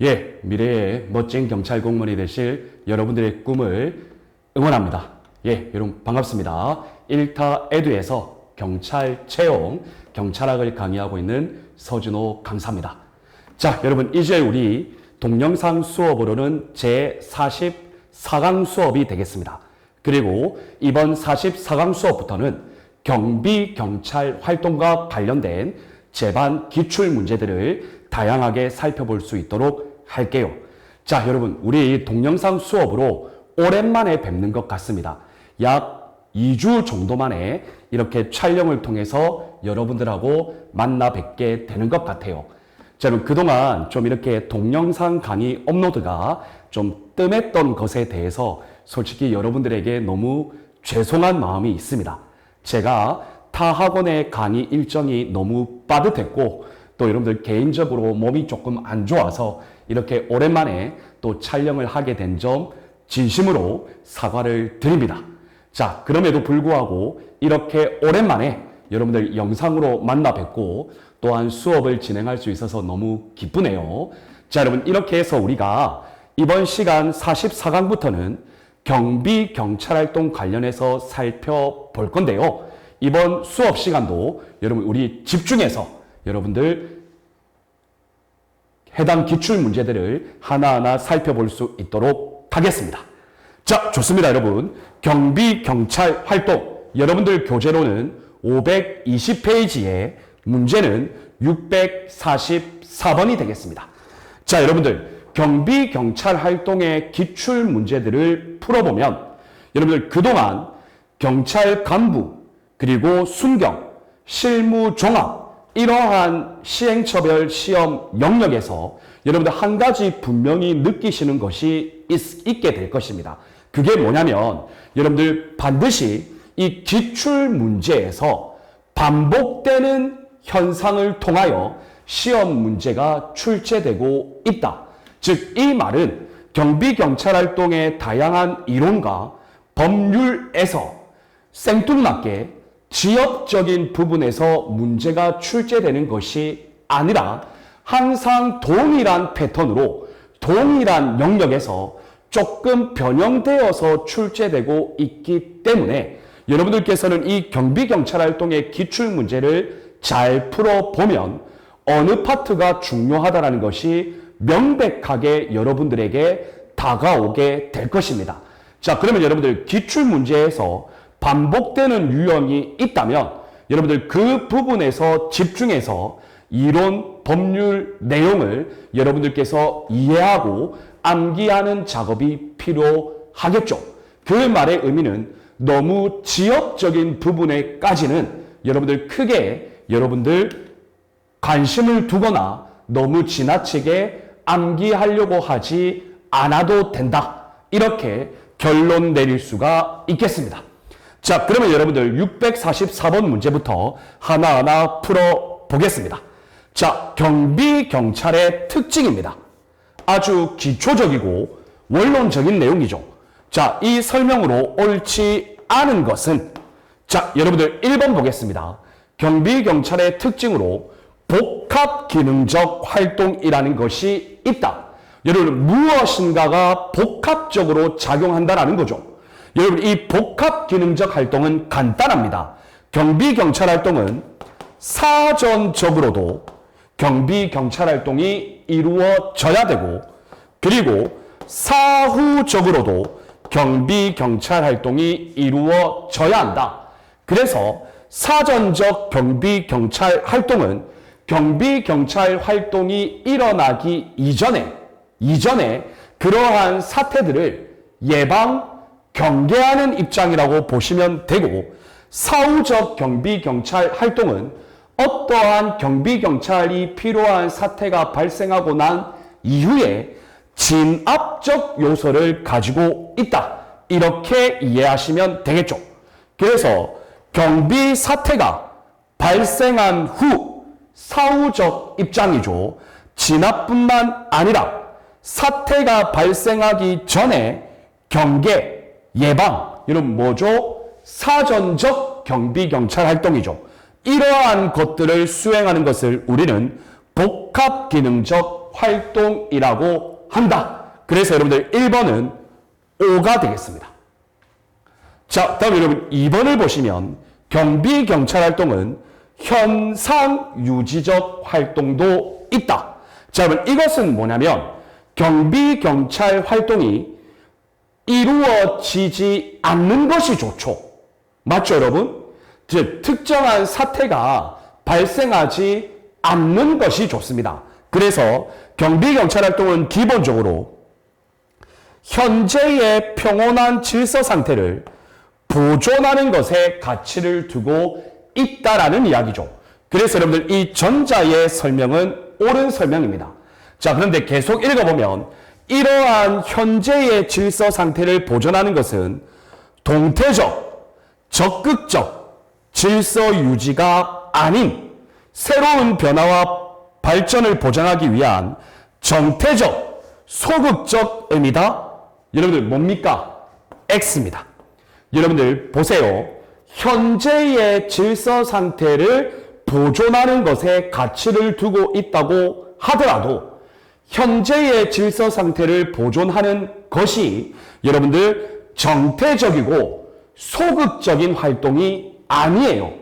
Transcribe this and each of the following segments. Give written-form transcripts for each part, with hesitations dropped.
예, 미래의 멋진 경찰 공무원이 되실 여러분들의 꿈을 응원합니다. 예, 여러분 반갑습니다. 1타 에듀에서 경찰 채용, 경찰학을 강의하고 있는 서준호 강사입니다. 자, 여러분 이제 우리 동영상 수업으로는 제44강 수업이 되겠습니다. 그리고 이번 44강 수업부터는 경비 경찰 활동과 관련된 제반 기출 문제들을 다양하게 살펴볼 수 있도록 할게요. 자, 여러분 우리 동영상 수업으로 오랜만에 뵙는 것 같습니다. 약 2주 정도 만에 이렇게 촬영을 통해서 여러분들하고 만나 뵙게 되는 것 같아요. 자, 여러분 그동안 좀 이렇게 동영상 강의 업로드가 좀 뜸했던 것에 대해서 솔직히 여러분들에게 너무 죄송한 마음이 있습니다. 제가 타 학원의 강의 일정이 너무 빠듯했고 또 여러분들 개인적으로 몸이 조금 안 좋아서 이렇게 오랜만에 또 촬영을 하게 된 점 진심으로 사과를 드립니다. 자, 그럼에도 불구하고 이렇게 오랜만에 여러분들 영상으로 만나 뵙고 또한 수업을 진행할 수 있어서 너무 기쁘네요. 자, 여러분 이렇게 해서 우리가 이번 시간 44강부터는 경비 경찰활동 관련해서 살펴볼 건데요. 이번 수업 시간도 여러분 우리 집중해서 여러분들 해당 기출 문제들을 하나하나 살펴볼 수 있도록 하겠습니다. 자, 좋습니다, 여러분. 경비 경찰 활동. 여러분들 교재로는 520페이지에 문제는 644번이 되겠습니다. 자, 여러분들 경비 경찰 활동의 기출 문제들을 풀어보면 여러분들 그동안 경찰 간부 그리고 순경, 실무 종합 이러한 시행처벌 시험 영역에서 여러분들 한 가지 분명히 느끼시는 것이 있게 될 것입니다. 그게 뭐냐면 여러분들 반드시 이 기출 문제에서 반복되는 현상을 통하여 시험 문제가 출제되고 있다. 즉, 이 말은 경비경찰활동의 다양한 이론과 법률에서 생뚱맞게 지역적인 부분에서 문제가 출제되는 것이 아니라 항상 동일한 패턴으로 동일한 영역에서 조금 변형되어서 출제되고 있기 때문에 여러분들께서는 이 경비경찰활동의 기출문제를 잘 풀어보면 어느 파트가 중요하다는 것이 명백하게 여러분들에게 다가오게 될 것입니다. 자, 그러면 여러분들 기출문제에서 반복되는 유형이 있다면 여러분들 그 부분에서 집중해서 이론, 법률 내용을 여러분들께서 이해하고 암기하는 작업이 필요하겠죠. 그 말의 의미는 너무 지역적인 부분에까지는 여러분들 크게 여러분들 관심을 두거나 너무 지나치게 암기하려고 하지 않아도 된다. 이렇게 결론 내릴 수가 있겠습니다. 자, 그러면 여러분들 644번 문제부터 하나하나 풀어보겠습니다. 자, 경비경찰의 특징입니다. 아주 기초적이고 원론적인 내용이죠. 자, 이 설명으로 옳지 않은 것은 자, 여러분들 1번 보겠습니다. 경비경찰의 특징으로 복합기능적 활동이라는 것이 있다. 여러분 무엇인가가 복합적으로 작용한다는 거죠. 여러분 이 복합기능적 활동은 간단합니다. 경비경찰활동은 사전적으로도 경비경찰활동이 이루어져야 되고 그리고 사후적으로도 경비경찰활동이 이루어져야 한다. 그래서 사전적 경비경찰활동은 경비경찰활동이 일어나기 이전에 그러한 사태들을 예방, 경계하는 입장이라고 보시면 되고 사후적 경비경찰활동은 어떠한 경비경찰이 필요한 사태가 발생하고 난 이후에 진압적 요소를 가지고 있다. 이렇게 이해하시면 되겠죠. 그래서 경비 사태가 발생한 후 사후적 입장이죠. 진압뿐만 아니라 사태가 발생하기 전에 경계, 예방, 이런 뭐죠? 사전적 경비경찰 활동이죠. 이러한 것들을 수행하는 것을 우리는 복합기능적 활동이라고 한다. 그래서 여러분들 1번은 O가 되겠습니다. 자, 다음 여러분 2번을 보시면 경비 경찰 활동은 현상 유지적 활동도 있다. 자, 여러분 이것은 뭐냐면 경비 경찰 활동이 이루어지지 않는 것이 좋죠. 맞죠, 여러분? 즉 특정한 사태가 발생하지 않는 것이 좋습니다. 그래서 경비 경찰 활동은 기본적으로 현재의 평온한 질서 상태를 보존하는 것에 가치를 두고 있다라는 이야기죠. 그래서 여러분들 이 전자의 설명은 옳은 설명입니다. 자, 그런데 계속 읽어보면 이러한 현재의 질서 상태를 보존하는 것은 동태적, 적극적 질서 유지가 아닌 새로운 변화와 발전을 보장하기 위한 정태적, 소극적 의미다. 여러분들 뭡니까? X입니다. 여러분들 보세요. 현재의 질서 상태를 보존하는 것에 가치를 두고 있다고 하더라도 현재의 질서 상태를 보존하는 것이 여러분들 정태적이고 소극적인 활동이 아니에요.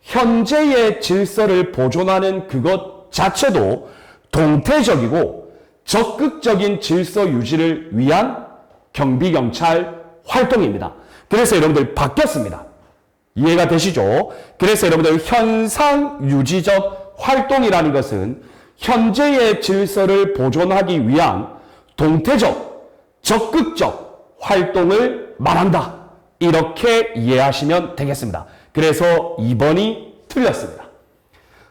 현재의 질서를 보존하는 그것 자체도 동태적이고 적극적인 질서 유지를 위한 경비경찰 활동입니다. 그래서 여러분들 바뀌었습니다. 이해가 되시죠? 그래서 여러분들 현상 유지적 활동이라는 것은 현재의 질서를 보존하기 위한 동태적, 적극적 활동을 말한다. 이렇게 이해하시면 되겠습니다. 그래서 2번이 틀렸습니다.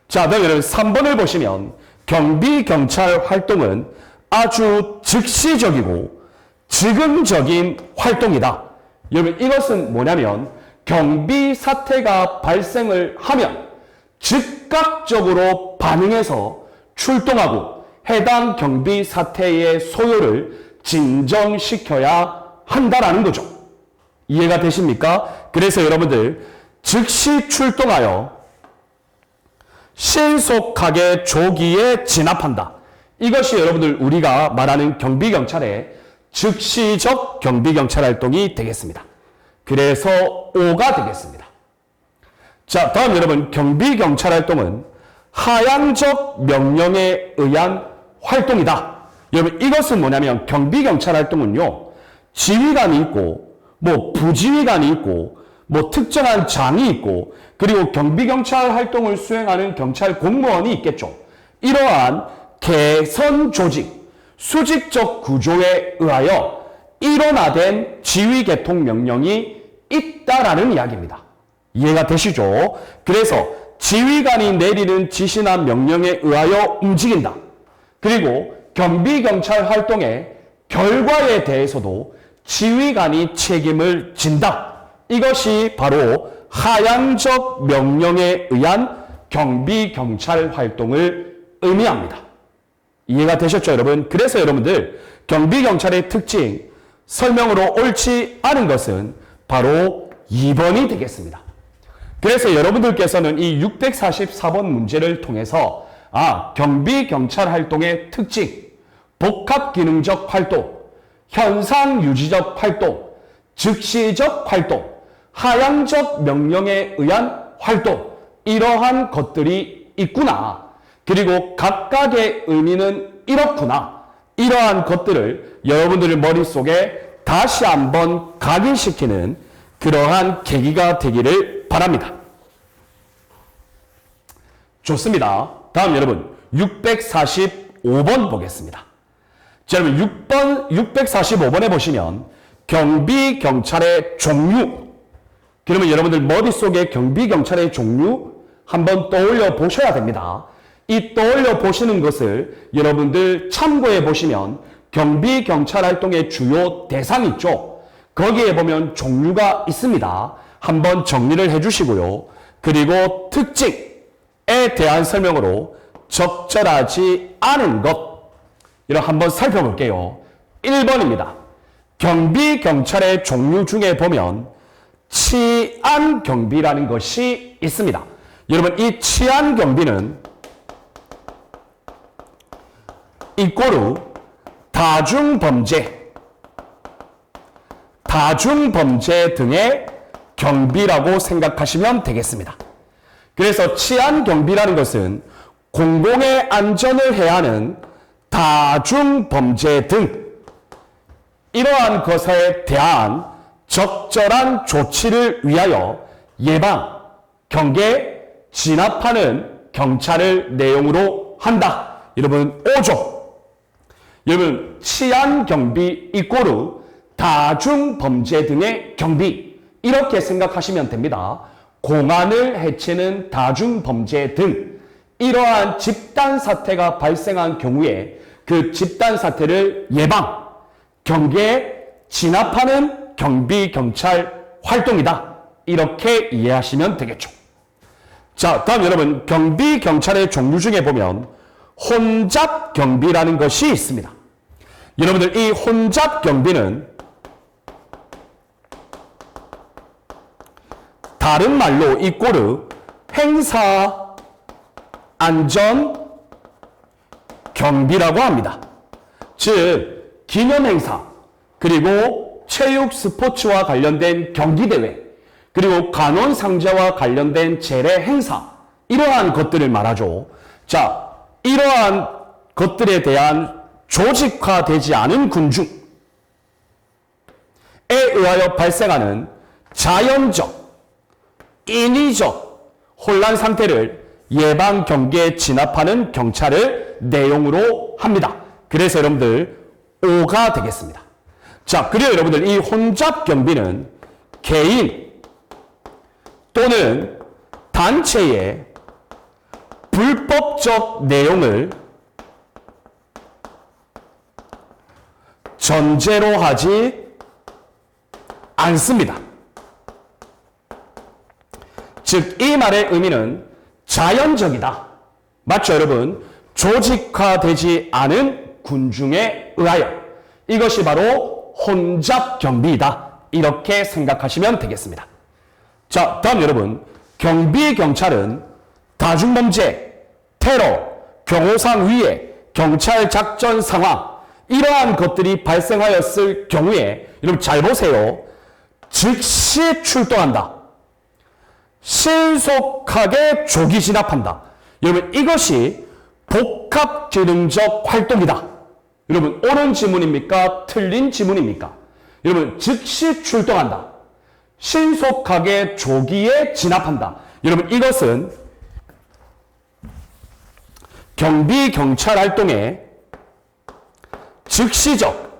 자, 그럼 여러분 3번을 보시면 경비경찰 활동은 아주 즉시적이고 즉흥적인 활동이다. 여러분 이것은 뭐냐면 경비 사태가 발생을 하면 즉각적으로 반응해서 출동하고 해당 경비 사태의 소요를 진정시켜야 한다라는 거죠. 이해가 되십니까? 그래서 여러분들 즉시 출동하여 신속하게 조기에 진압한다. 이것이 여러분들 우리가 말하는 경비경찰의 즉시적 경비경찰 활동이 되겠습니다. 그래서 O가 되겠습니다. 자, 다음 여러분 경비경찰 활동은 하향적 명령에 의한 활동이다. 여러분 이것은 뭐냐면 경비경찰 활동은요 지휘관이 있고 부지휘관이 있고 특정한 장이 있고 그리고 경비경찰 활동을 수행하는 경찰 공무원이 있겠죠. 이러한 개선 조직, 수직적 구조에 의하여 일원화된 지휘 개통 명령이 있다라는 이야기입니다. 이해가 되시죠? 그래서 지휘관이 내리는 지시나 명령에 의하여 움직인다. 그리고 경비경찰 활동의 결과에 대해서도 지휘관이 책임을 진다. 이것이 바로 하향적 명령에 의한 경비경찰 활동을 의미합니다. 이해가 되셨죠, 여러분? 그래서 여러분들 경비경찰의 특징, 설명으로 옳지 않은 것은 바로 2번이 되겠습니다. 그래서 여러분들께서는 이 644번 문제를 통해서 경비경찰 활동의 특징, 복합기능적 활동, 현상유지적 활동, 즉시적 활동, 하향적 명령에 의한 활동, 이러한 것들이 있구나. 그리고 각각의 의미는 이렇구나. 이러한 것들을 여러분들의 머릿속에 다시 한번 각인시키는 그러한 계기가 되기를 바랍니다. 좋습니다. 다음 여러분 645번 보겠습니다. 자, 여러분 645번에 보시면 경비경찰의 종류. 그러면 여러분들 머릿속에 경비경찰의 종류 한번 떠올려 보셔야 됩니다. 이 떠올려 보시는 것을 여러분들 참고해 보시면 경비경찰 활동의 주요 대상이 있죠. 거기에 보면 종류가 있습니다. 한번 정리를 해 주시고요. 그리고 특징에 대한 설명으로 적절하지 않은 것 이런 한번 살펴볼게요. 1번입니다. 경비경찰의 종류 중에 보면 치안경비라는 것이 있습니다. 여러분 이 치안경비는 이 이꼬르 다중범죄 등의 경비라고 생각하시면 되겠습니다. 그래서 치안경비라는 것은 공공의 안전을 해야 하는 다중범죄 등 이러한 것에 대한 적절한 조치를 위하여 예방, 경계, 진압하는 경찰을 내용으로 한다. 여러분 5조. 여러분 치안경비 이꼬르 다중범죄 등의 경비 이렇게 생각하시면 됩니다. 공안을 해치는 다중범죄 등 이러한 집단사태가 발생한 경우에 그 집단사태를 예방, 경계, 진압하는 경비경찰 활동이다. 이렇게 이해하시면 되겠죠. 자, 다음 여러분 경비경찰의 종류 중에 보면 혼잡경비라는 것이 있습니다. 여러분들 이 혼잡경비는 다른 말로 이꼬르 행사 안전 경비라고 합니다. 즉 기념행사 그리고 체육 스포츠와 관련된 경기대회 그리고 간원상제와 관련된 재래 행사 이러한 것들을 말하죠. 자, 이러한 것들에 대한 조직화되지 않은 군중에 의하여 발생하는 자연적, 인위적 혼란 상태를 예방, 경계, 진압하는 경찰을 내용으로 합니다. 그래서 여러분들 5가 되겠습니다. 자, 그리고 여러분들 이 혼잡 경비는 개인 또는 단체의 불법적 내용을 전제로 하지 않습니다. 즉, 이 말의 의미는 자연적이다. 맞죠, 여러분? 조직화되지 않은 군중에 의하여. 이것이 바로 혼잡 경비이다. 이렇게 생각하시면 되겠습니다. 자, 다음 여러분. 경비 경찰은 다중범죄, 테러, 경호상 위해, 경찰 작전 상황, 이러한 것들이 발생하였을 경우에, 여러분 잘 보세요. 즉시 출동한다. 신속하게 조기 진압한다. 여러분 이것이 복합 기능적 활동이다. 여러분 옳은 지문입니까? 틀린 지문입니까? 여러분 즉시 출동한다. 신속하게 조기에 진압한다. 여러분 이것은 경비 경찰 활동의 즉시적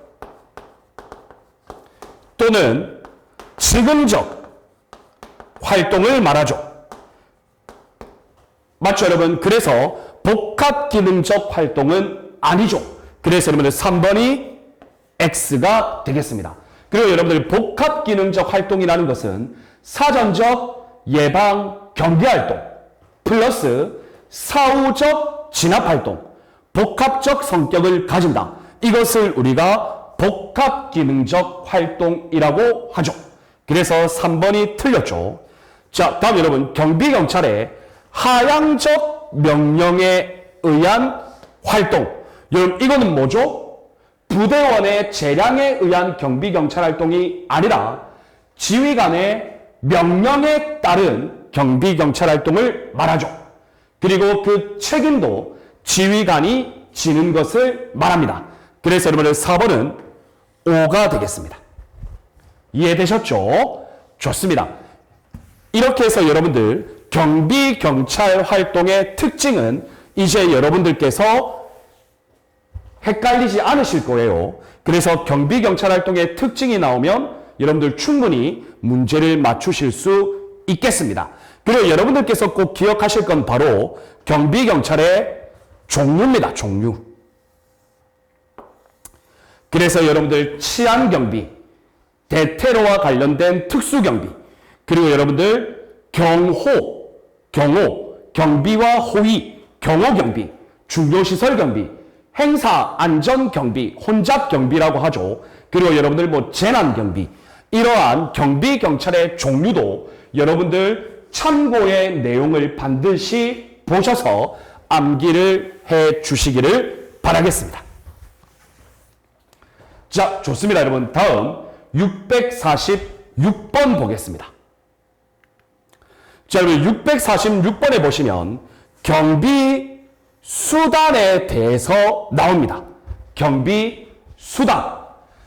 또는 지금적 활동을 말하죠. 맞죠, 여러분? 그래서 복합 기능적 활동은 아니죠. 그래서 여러분들 3번이 X가 되겠습니다. 그리고 여러분들 복합 기능적 활동이라는 것은 사전적 예방 경계 활동 플러스 사후적 진압 활동, 복합적 성격을 가진다. 이것을 우리가 복합 기능적 활동이라고 하죠. 그래서 3번이 틀렸죠. 자, 다음 여러분 경비 경찰의 하향적 명령에 의한 활동. 여러분 이거는 뭐죠? 부대원의 재량에 의한 경비 경찰 활동이 아니라 지휘관의 명령에 따른 경비 경찰 활동을 말하죠. 그리고 그 책임도 지휘관이 지는 것을 말합니다. 그래서 여러분들 4번은 5가 되겠습니다. 이해되셨죠? 좋습니다. 이렇게 해서 여러분들 경비 경찰 활동의 특징은 이제 여러분들께서 헷갈리지 않으실 거예요. 그래서 경비 경찰 활동의 특징이 나오면 여러분들 충분히 문제를 맞추실 수 있겠습니다. 그리고 여러분들께서 꼭 기억하실 건 바로 경비 경찰의 종류입니다. 종류. 그래서 여러분들 치안 경비, 대테러와 관련된 특수 경비, 그리고 여러분들 경호, 경비와 호위, 경호 경비, 중요시설 경비, 행사 안전 경비, 혼잡 경비라고 하죠. 그리고 여러분들 뭐 재난 경비, 이러한 경비 경찰의 종류도 여러분들 참고의 내용을 반드시 보셔서 암기를 해 주시기를 바라겠습니다. 자, 좋습니다, 여러분. 다음 646번 보겠습니다. 자, 여러분 646번에 보시면 경비 수단에 대해서 나옵니다. 경비 수단.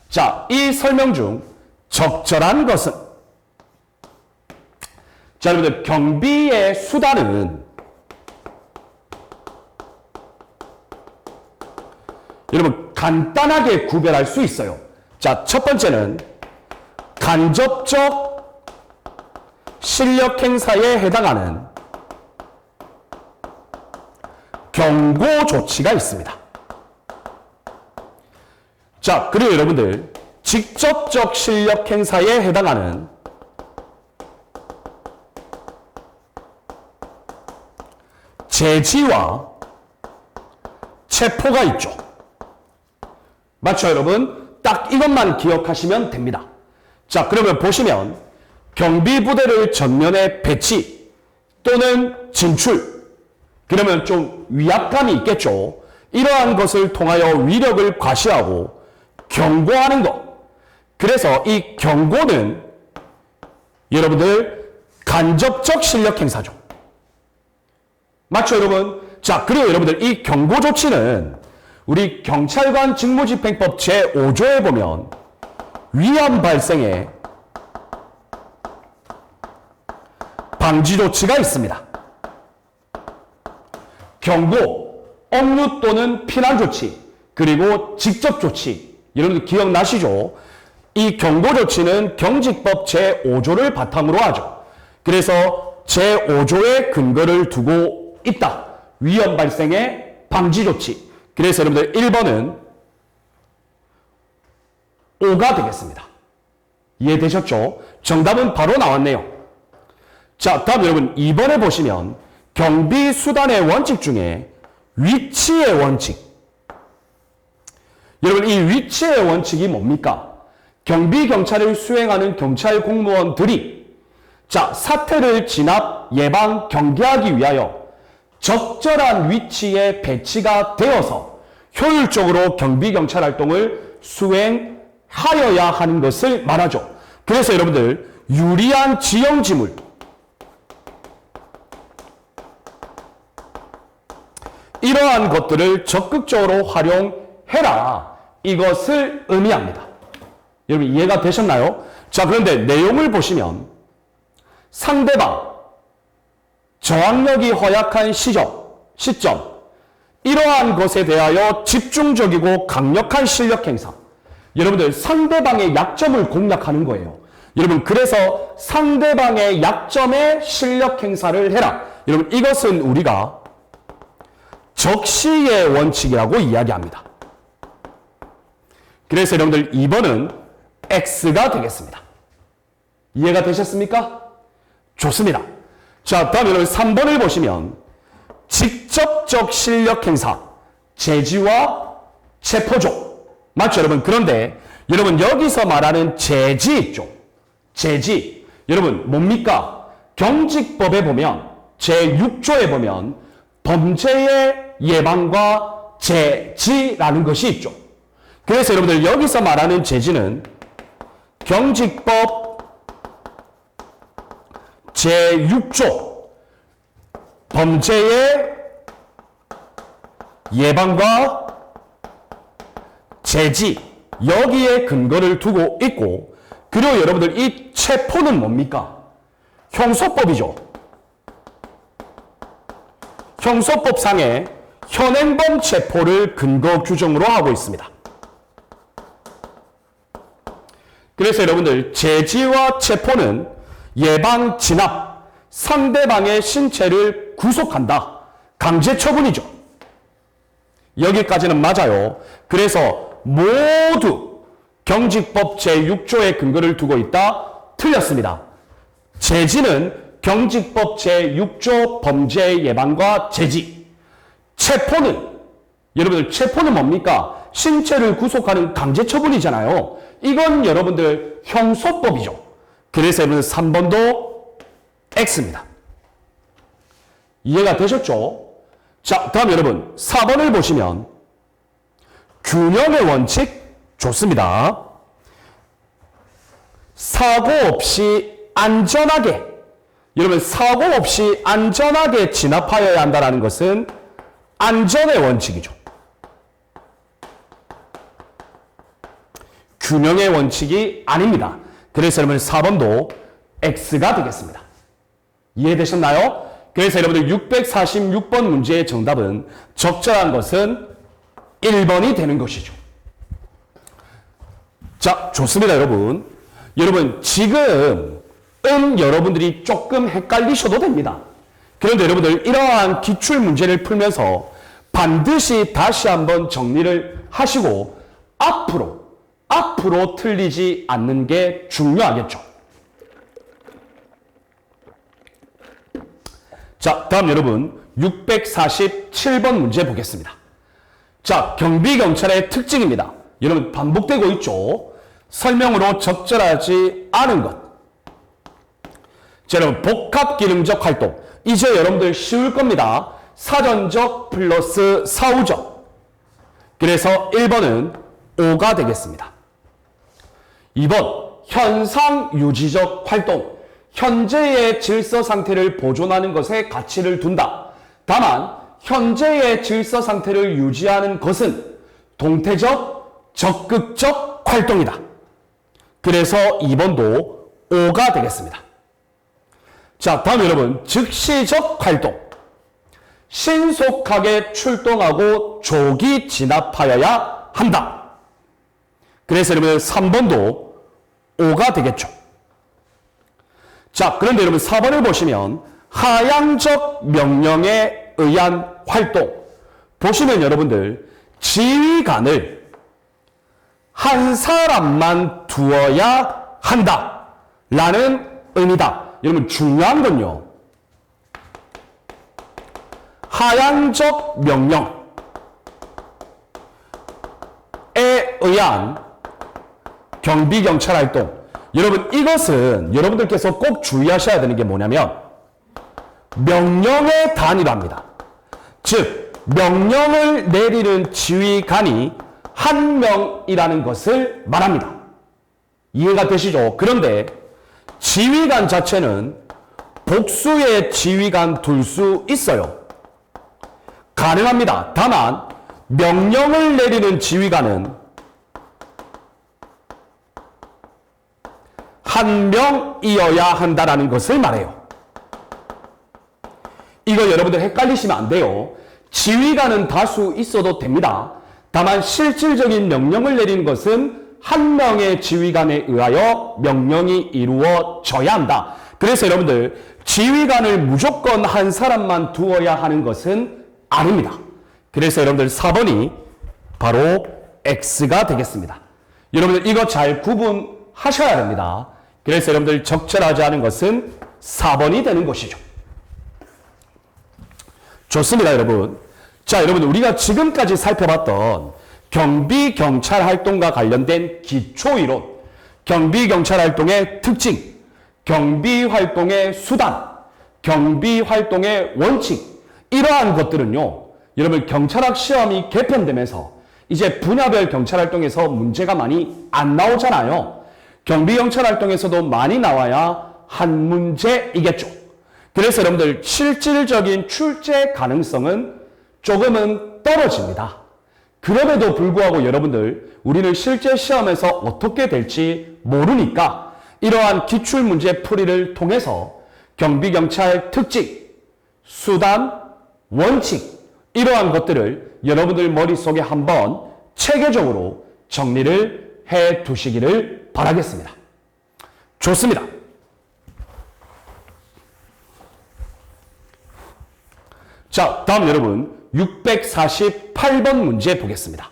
자, 이 설명 중 적절한 것은, 자, 여러분들 경비의 수단은 여러분 간단하게 구별할 수 있어요. 자, 첫 번째는 간접적 실력 행사에 해당하는 경고 조치가 있습니다. 자, 그리고 여러분들 직접적 실력 행사에 해당하는 제지와 체포가 있죠. 맞죠, 여러분? 딱 이것만 기억하시면 됩니다. 자, 그러면 보시면 경비부대를 전면에 배치 또는 진출, 그러면 좀 위압감이 있겠죠. 이러한 것을 통하여 위력을 과시하고 경고하는 것. 그래서 이 경고는 여러분들 간접적 실력 행사죠. 맞죠, 여러분? 자, 그리고 여러분들 이 경고 조치는 우리 경찰관 직무집행법 제5조에 보면 위험 발생에 방지 조치가 있습니다. 경고, 억류 또는 피난 조치, 그리고 직접 조치. 여러분들 기억나시죠? 이 경고 조치는 경직법 제5조를 바탕으로 하죠. 그래서 제5조에 근거를 두고 있다. 위험 발생의 방지 조치. 그래서 여러분들 1번은 5가 되겠습니다. 이해되셨죠? 정답은 바로 나왔네요. 자, 다음 여러분 2번에 보시면 경비수단의 원칙 중에 위치의 원칙. 여러분 이 위치의 원칙이 뭡니까? 경비경찰을 수행하는 경찰 공무원들이 자, 사태를 진압, 예방, 경계하기 위하여 적절한 위치에 배치가 되어서 효율적으로 경비경찰 활동을 수행하여야 하는 것을 말하죠. 그래서 여러분들 유리한 지형지물, 이러한 것들을 적극적으로 활용해라. 이것을 의미합니다. 여러분 이해가 되셨나요? 자, 그런데 내용을 보시면 상대방, 저항력이 허약한 시점, 이러한 것에 대하여 집중적이고 강력한 실력 행사. 여러분들 상대방의 약점을 공략하는 거예요. 여러분 그래서 상대방의 약점에 실력 행사를 해라. 여러분 이것은 우리가 적시의 원칙이라고 이야기합니다. 그래서 여러분들 2번은 X가 되겠습니다. 이해가 되셨습니까? 좋습니다. 자, 다음 여러분 3번을 보시면 직접적 실력 행사, 제지와 체포조. 맞죠, 여러분? 그런데 여러분 여기서 말하는 제지 있죠. 제지. 여러분 뭡니까? 경직법에 보면 제6조에 보면 범죄의 예방과 제지라는 것이 있죠. 그래서 여러분들 여기서 말하는 제지는 경직법 제6조 범죄의 예방과 제지, 여기에 근거를 두고 있고, 그리고 여러분들 이 체포는 뭡니까? 형소법이죠. 형소법상의 현행범 체포를 근거 규정으로 하고 있습니다. 그래서 여러분들 제지와 체포는 예방, 진압, 상대방의 신체를 구속한다. 강제 처분이죠. 여기까지는 맞아요. 그래서 모두 경직법 제6조에 근거를 두고 있다. 틀렸습니다. 제지는 경직법 제6조 범죄 예방과 제지. 체포는, 여러분들 체포는 뭡니까? 신체를 구속하는 강제 처분이잖아요. 이건 여러분들 형소법이죠. 그래서 여러분 3번도 X입니다. 이해가 되셨죠? 자, 다음 여러분 4번을 보시면 균형의 원칙, 좋습니다. 사고 없이 안전하게, 여러분 사고 없이 안전하게 진압하여야 한다는 것은 안전의 원칙이죠. 균형의 원칙이 아닙니다. 그래서 여러분 4번도 X가 되겠습니다. 이해되셨나요? 그래서 여러분들 646번 문제의 정답은 적절한 것은 1번이 되는 것이죠. 자, 좋습니다, 여러분. 여러분, 지금 여러분들이 조금 헷갈리셔도 됩니다. 그런데 여러분들 이러한 기출 문제를 풀면서 반드시 다시 한번 정리를 하시고 앞으로 틀리지 않는 게 중요하겠죠. 자, 다음 여러분 647번 문제 보겠습니다. 자, 경비경찰의 특징입니다. 여러분 반복되고 있죠. 설명으로 적절하지 않은 것. 자, 여러분 복합기능적 활동. 이제 여러분들 쉬울 겁니다. 사전적 플러스 사후적. 그래서 1번은 5가 되겠습니다. 2번 현상유지적 활동. 현재의 질서 상태를 보존하는 것에 가치를 둔다. 다만 현재의 질서 상태를 유지하는 것은 동태적, 적극적 활동이다. 그래서 2번도 5가 되겠습니다. 자, 다음 여러분 즉시적 활동. 신속하게 출동하고 조기 진압하여야 한다. 그래서 여러분 3번도 5가 되겠죠. 자, 그런데 여러분 4번을 보시면 하향적 명령에 의한 활동. 보시면 여러분들 지휘관을 한 사람만 두어야 한다 라는 의미다. 여러분 중요한 건요, 하향적 명령에 의한 경비경찰 활동. 여러분 이것은 여러분들께서 꼭 주의하셔야 되는 게 뭐냐면 명령의 단위랍니다. 즉 명령을 내리는 지휘관이 한 명이라는 것을 말합니다. 이해가 되시죠? 그런데 지휘관 자체는 복수의 지휘관 둘 수 있어요. 가능합니다. 다만 명령을 내리는 지휘관은 한 명이어야 한다는 것을 말해요. 이거 여러분들 헷갈리시면 안 돼요. 지휘관은 다수 있어도 됩니다. 다만 실질적인 명령을 내리는 것은 한 명의 지휘관에 의하여 명령이 이루어져야 한다. 그래서 여러분들 지휘관을 무조건 한 사람만 두어야 하는 것은 아닙니다. 그래서 여러분들 4번이 바로 X가 되겠습니다. 여러분들 이거 잘 구분하셔야 됩니다. 그래서 여러분들 적절하지 않은 것은 4번이 되는 것이죠. 좋습니다, 여러분. 자, 여러분 우리가 지금까지 살펴봤던 경비경찰 활동과 관련된 기초이론, 경비경찰 활동의 특징, 경비활동의 수단, 경비활동의 원칙, 이러한 것들은요, 여러분 경찰학 시험이 개편되면서 이제 분야별 경찰활동에서 문제가 많이 안 나오잖아요. 경비경찰활동에서도 많이 나와야 한 문제이겠죠. 그래서 여러분들 실질적인 출제 가능성은 조금은 떨어집니다. 그럼에도 불구하고 여러분들 우리는 실제 시험에서 어떻게 될지 모르니까 이러한 기출문제 풀이를 통해서 경비경찰 특징, 수단, 원칙, 이러한 것들을 여러분들 머릿속에 한번 체계적으로 정리를 해 두시기를 바라겠습니다. 좋습니다. 자, 다음 여러분 648번 문제 보겠습니다.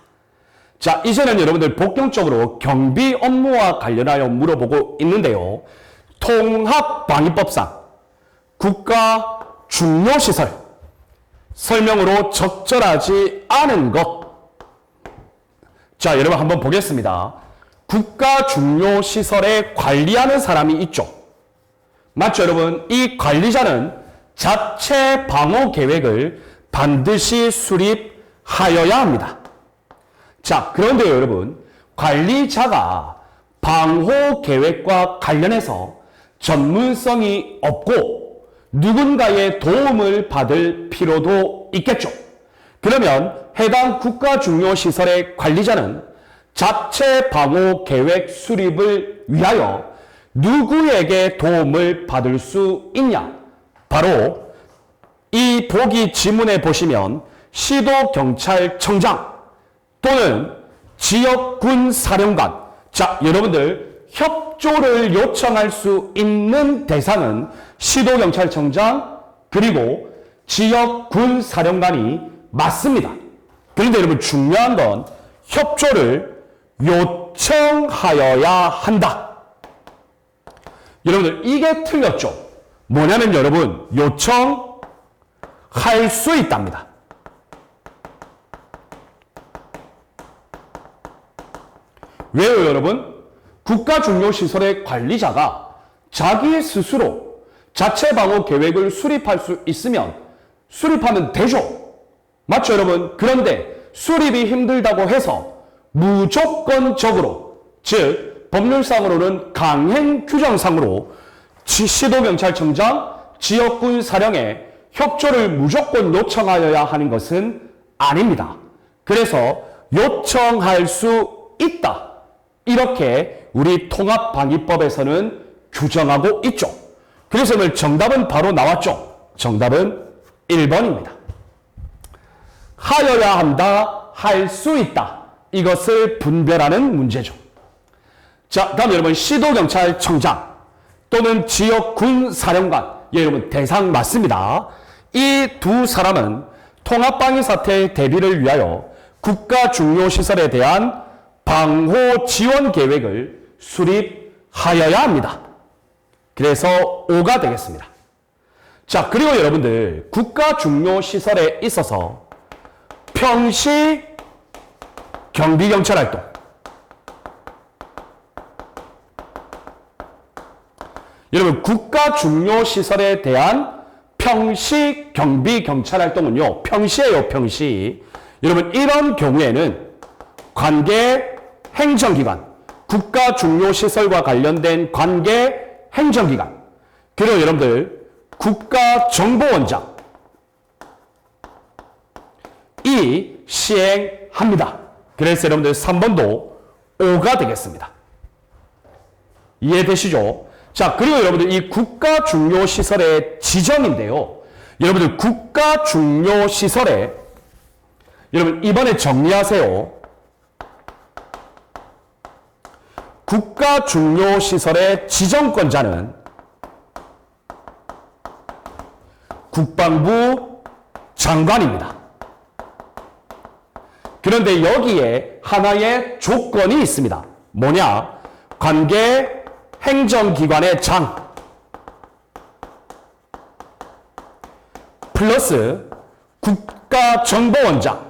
자, 이제는 여러분들 복경적으로 경비 업무와 관련하여 물어보고 있는데요. 통합방위법상 국가 중요시설 설명으로 적절하지 않은 것. 자, 여러분 한번 보겠습니다. 국가 중요시설에 관리하는 사람이 있죠. 맞죠, 여러분? 이 관리자는 자체 방어 계획을 반드시 수립하여야 합니다. 자, 그런데요, 여러분, 관리자가 방호 계획과 관련해서 전문성이 없고 누군가의 도움을 받을 필요도 있겠죠. 그러면 해당 국가중요시설의 관리자는 자체 방호 계획 수립을 위하여 누구에게 도움을 받을 수 있냐? 바로 이 보기 지문에 보시면 시도경찰청장 또는 지역군사령관. 자, 여러분들 협조를 요청할 수 있는 대상은 시도경찰청장 그리고 지역군사령관이 맞습니다. 그런데 여러분 중요한 건 협조를 요청하여야 한다. 여러분들 이게 틀렸죠. 뭐냐면 여러분 요청할 수 있답니다. 왜요 여러분? 국가중요시설의 관리자가 자기 스스로 자체 방호 계획을 수립할 수 있으면 수립하면 되죠. 맞죠 여러분? 그런데 수립이 힘들다고 해서 무조건적으로 즉 법률상으로는 강행 규정상으로 시도경찰청장, 지역군 사령에 협조를 무조건 요청하여야 하는 것은 아닙니다. 그래서 요청할 수 있다. 이렇게 우리 통합방위법에서는 규정하고 있죠. 그래서 오늘 정답은 바로 나왔죠. 정답은 1번입니다. 하여야 한다, 할 수 있다. 이것을 분별하는 문제죠. 자, 다음 여러분 시도경찰청장 또는 지역군사령관. 예, 여러분 대상 맞습니다. 이 두 사람은 통합방위 사태 대비를 위하여 국가중요시설에 대한 방호 지원 계획을 수립하여야 합니다. 그래서 5가 되겠습니다. 자, 그리고 여러분들 국가중요시설에 있어서 평시 경비경찰활동 여러분 국가중요시설에 대한 평시 경비경찰활동은요 평시예요. 평시. 여러분 이런 경우에는 관계 행정기관 국가중요시설과 관련된 관계 행정기관 그리고 여러분들 국가정보원장 이 시행합니다. 그래서 여러분들 3번도 5가 되겠습니다. 이해되시죠? 자, 그리고 여러분들 이 국가중요시설의 지정인데요. 여러분들 국가중요시설에 여러분 이번에 정리하세요. 국가중요시설의 지정권자는 국방부 장관입니다. 그런데 여기에 하나의 조건이 있습니다. 뭐냐? 관계 행정기관의 장 플러스 국가정보원장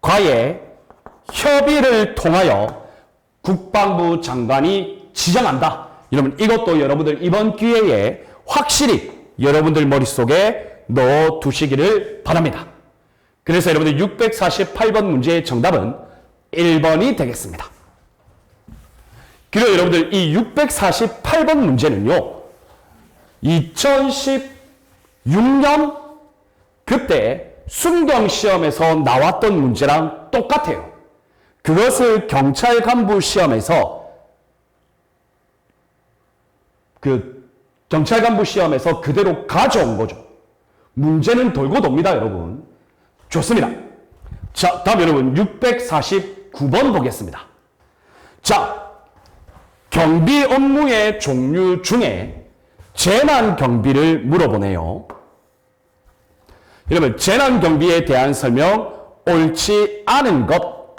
과의 협의를 통하여 국방부 장관이 지정한다. 여러분 이것도 여러분들 이번 기회에 확실히 여러분들 머릿속에 넣어 두시기를 바랍니다. 그래서 여러분들 648번 문제의 정답은 1번이 되겠습니다. 그리고 여러분들 이 648번 문제는요. 2016년 그때 순경시험에서 나왔던 문제랑 똑같아요. 그것을 경찰 간부 시험에서 경찰 간부 시험에서 그대로 가져온 거죠. 문제는 돌고 돕니다, 여러분. 좋습니다. 자, 다음 여러분 649번 보겠습니다. 자, 경비 업무의 종류 중에 재난경비를 물어보네요. 여러분 재난경비에 대한 설명 옳지 않은 것.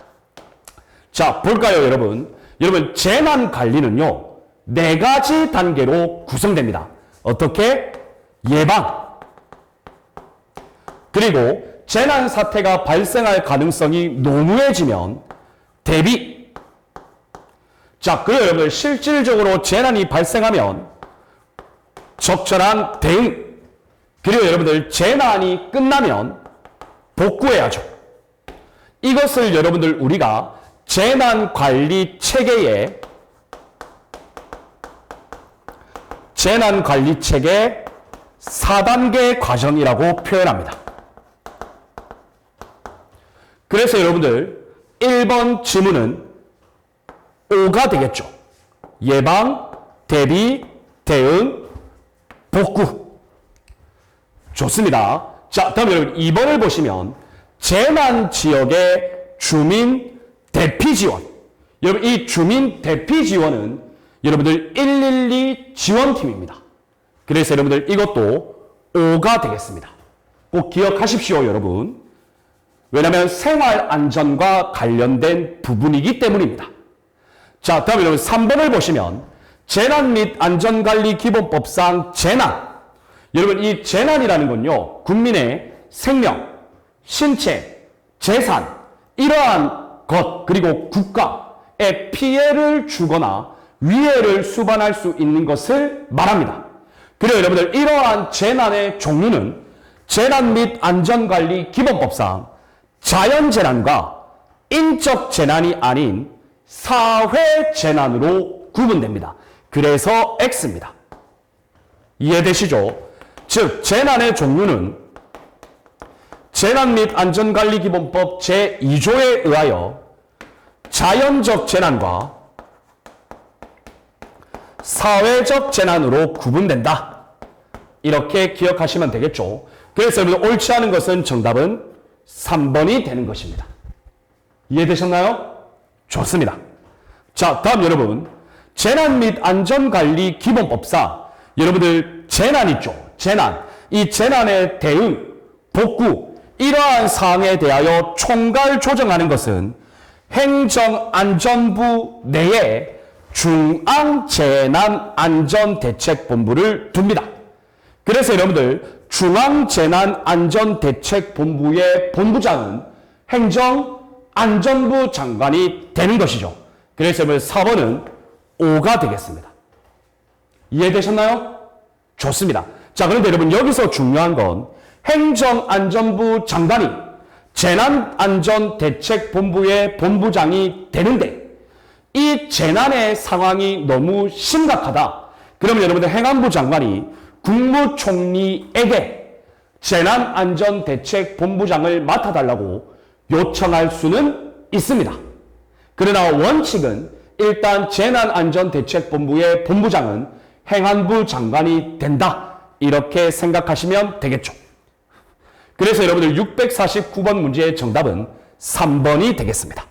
자, 볼까요, 여러분? 여러분 재난관리는요 4가지 단계로 구성됩니다. 어떻게? 예방, 그리고 재난사태가 발생할 가능성이 농후해지면 대비. 자, 그리고 여러분들 실질적으로 재난이 발생하면 적절한 대응. 그리고 여러분들 재난이 끝나면 복구해야죠. 이것을 여러분들 우리가 재난관리 체계 4단계 과정이라고 표현합니다. 그래서 여러분들 1번 지문은 O가 되겠죠. 예방, 대비, 대응, 복구. 좋습니다. 자, 다음 여러분 2번을 보시면 재난 지역의 주민 대피 지원. 여러분 이 주민 대피 지원은 여러분들 112 지원팀입니다. 그래서 여러분들 이것도 O가 되겠습니다. 꼭 기억하십시오, 여러분. 왜냐하면 생활 안전과 관련된 부분이기 때문입니다. 자, 다음 여러분 3번을 보시면 재난 및 안전관리 기본법상 재난. 여러분 이 재난이라는 건요, 국민의 생명, 신체, 재산, 이러한 것, 그리고 국가에 피해를 주거나 위해를 수반할 수 있는 것을 말합니다. 그리고 여러분들 이러한 재난의 종류는 재난 및 안전관리 기본법상 자연재난과 인적 재난이 아닌 사회재난으로 구분됩니다. 그래서 X입니다. 이해되시죠? 즉 재난의 종류는 재난 및 안전관리기본법 제2조에 의하여 자연적 재난과 사회적 재난으로 구분된다. 이렇게 기억하시면 되겠죠. 그래서 여러분 옳지 않은 것은 정답은 3번이 되는 것입니다. 이해되셨나요? 좋습니다. 자, 다음 여러분 재난 및 안전관리 기본법상 여러분들 재난 있죠. 재난. 이 재난의 대응, 복구 이러한 사항에 대하여 총괄 조정하는 것은 행정안전부 내에 중앙재난안전대책본부를 둡니다. 그래서 여러분들 중앙재난안전대책본부의 본부장은 행정안전부 장관이 되는 것이죠. 그래서 여러분 4번은 O가 되겠습니다. 이해되셨나요? 좋습니다. 자, 그런데 여러분 여기서 중요한 건 행정안전부 장관이 재난안전대책본부의 본부장이 되는데 이 재난의 상황이 너무 심각하다. 그러면 여러분들 행안부 장관이 국무총리에게 재난안전대책본부장을 맡아달라고 요청할 수는 있습니다. 그러나 원칙은 일단 재난안전대책본부의 본부장은 행안부 장관이 된다. 이렇게 생각하시면 되겠죠. 그래서 여러분들 649번 문제의 정답은 3번이 되겠습니다.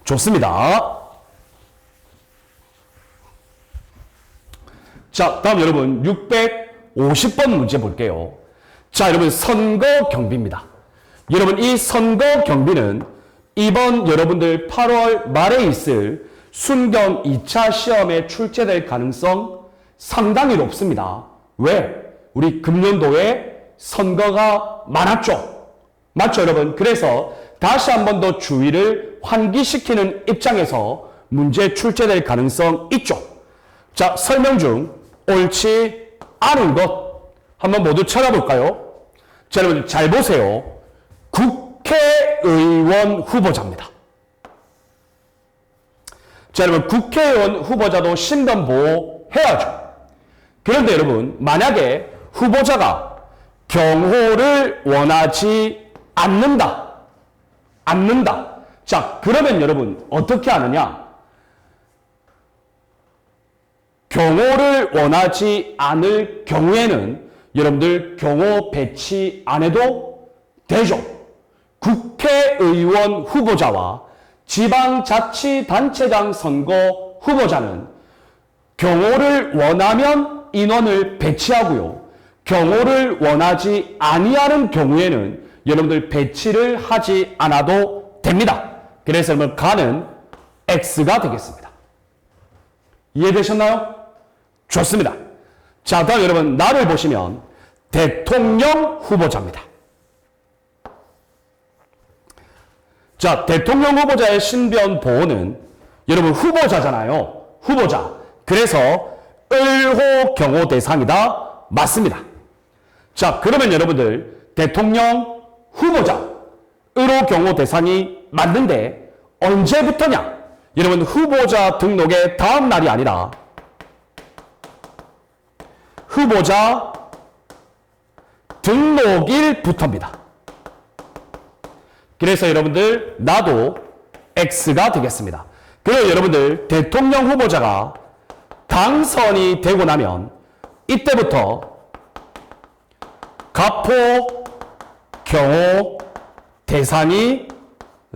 좋습니다. 자, 다음 여러분 650번 문제 볼게요. 자, 여러분 선거 경비입니다. 여러분 이 선거 경비는 이번 여러분들 8월 말에 있을 순경 2차 시험에 출제될 가능성 상당히 높습니다. 왜? 우리 금년도에 선거가 많았죠. 맞죠, 여러분? 그래서 다시 한 번 더 주의를 환기시키는 입장에서 문제 출제될 가능성 있죠. 자, 설명 중 옳지 않은 것 한번 모두 찾아볼까요? 자, 여러분 잘 보세요. 국회의원 후보자입니다. 자, 여러분 국회의원 후보자도 신변보호 해야죠. 그런데 여러분 만약에 후보자가 경호를 원하지 않는다. 자, 그러면 여러분 어떻게 하느냐? 경호를 원하지 않을 경우에는 여러분들 경호 배치 안 해도 되죠. 국회의원 후보자와 지방자치단체장 선거 후보자는 경호를 원하면 인원을 배치하고요. 경호를 원하지 아니하는 경우에는 여러분들 배치를 하지 않아도 됩니다. 그래서 여러분 가는 X가 되겠습니다. 이해되셨나요? 좋습니다. 자, 다음 여러분 나를 보시면 대통령 후보자입니다. 자, 대통령 후보자의 신변 보호는 여러분 후보자잖아요. 후보자. 그래서 을호 경호 대상이다. 맞습니다. 자, 그러면 여러분들 대통령 후보자 경호 대상이 맞는데 언제부터냐? 여러분 후보자 등록의 다음 날이 아니라 후보자 등록일부터입니다. 그래서 여러분들 나도 X가 되겠습니다. 그리고 여러분들 대통령 후보자가 당선이 되고 나면 이때부터 가포 경호 대상이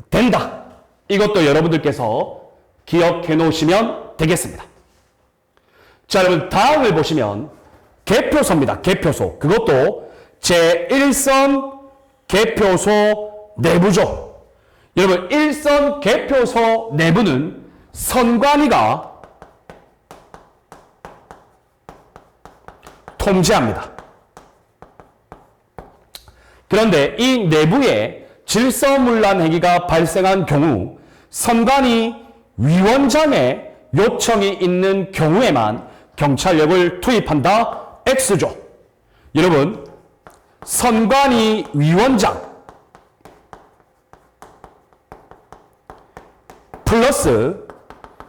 된다. 이것도 여러분들께서 기억해 놓으시면 되겠습니다. 자, 여러분 다음을 보시면 개표소입니다. 개표소. 그것도 제1선 개표소 내부죠. 여러분 1선 개표소 내부는 선관위가 통제합니다. 그런데 이 내부에 질서문란 행위가 발생한 경우 선관위 위원장의 요청이 있는 경우에만 경찰력을 투입한다. X죠. 여러분 선관위 위원장 플러스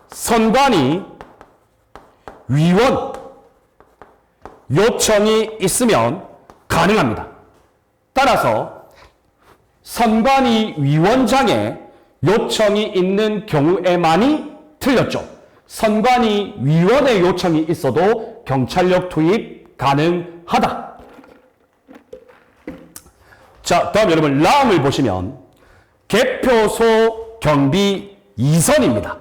선관위 위원 요청이 있으면 가능합니다. 따라서 선관위 위원장의 요청이 있는 경우에만이 틀렸죠. 선관위 위원의 요청이 있어도 경찰력 투입 가능하다. 자, 다음 여러분 라음을 보시면 개표소 경비 2선입니다.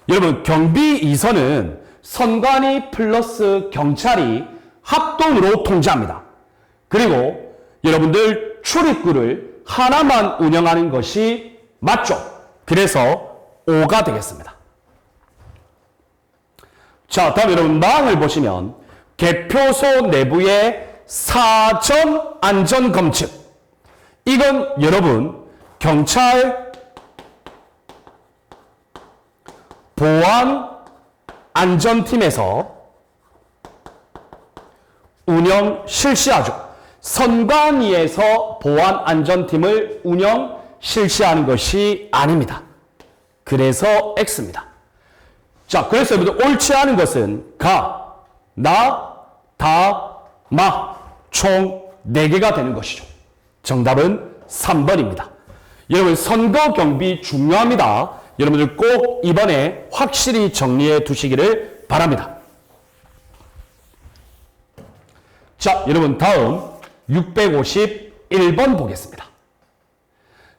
여러분 경비 2선은 선관위 플러스 경찰이 합동으로 통제합니다. 그리고 여러분들 출입구를 하나만 운영하는 것이 맞죠. 그래서 5가 되겠습니다. 자, 다음 여러분 망을 보시면 개표소 내부의 사전 안전 검측. 이건 여러분 경찰 보안 안전팀에서 운영 실시하죠. 선관위에서 보안 안전팀을 운영 실시하는 것이 아닙니다. 그래서 X입니다. 자, 그래서 여러분들 옳지 않은 것은 가, 나, 다, 마, 총 4개가 되는 것이죠. 정답은 3번입니다. 여러분 선거 경비 중요합니다. 여러분들 꼭 이번에 확실히 정리해 두시기를 바랍니다. 자, 여러분 다음 651번 보겠습니다.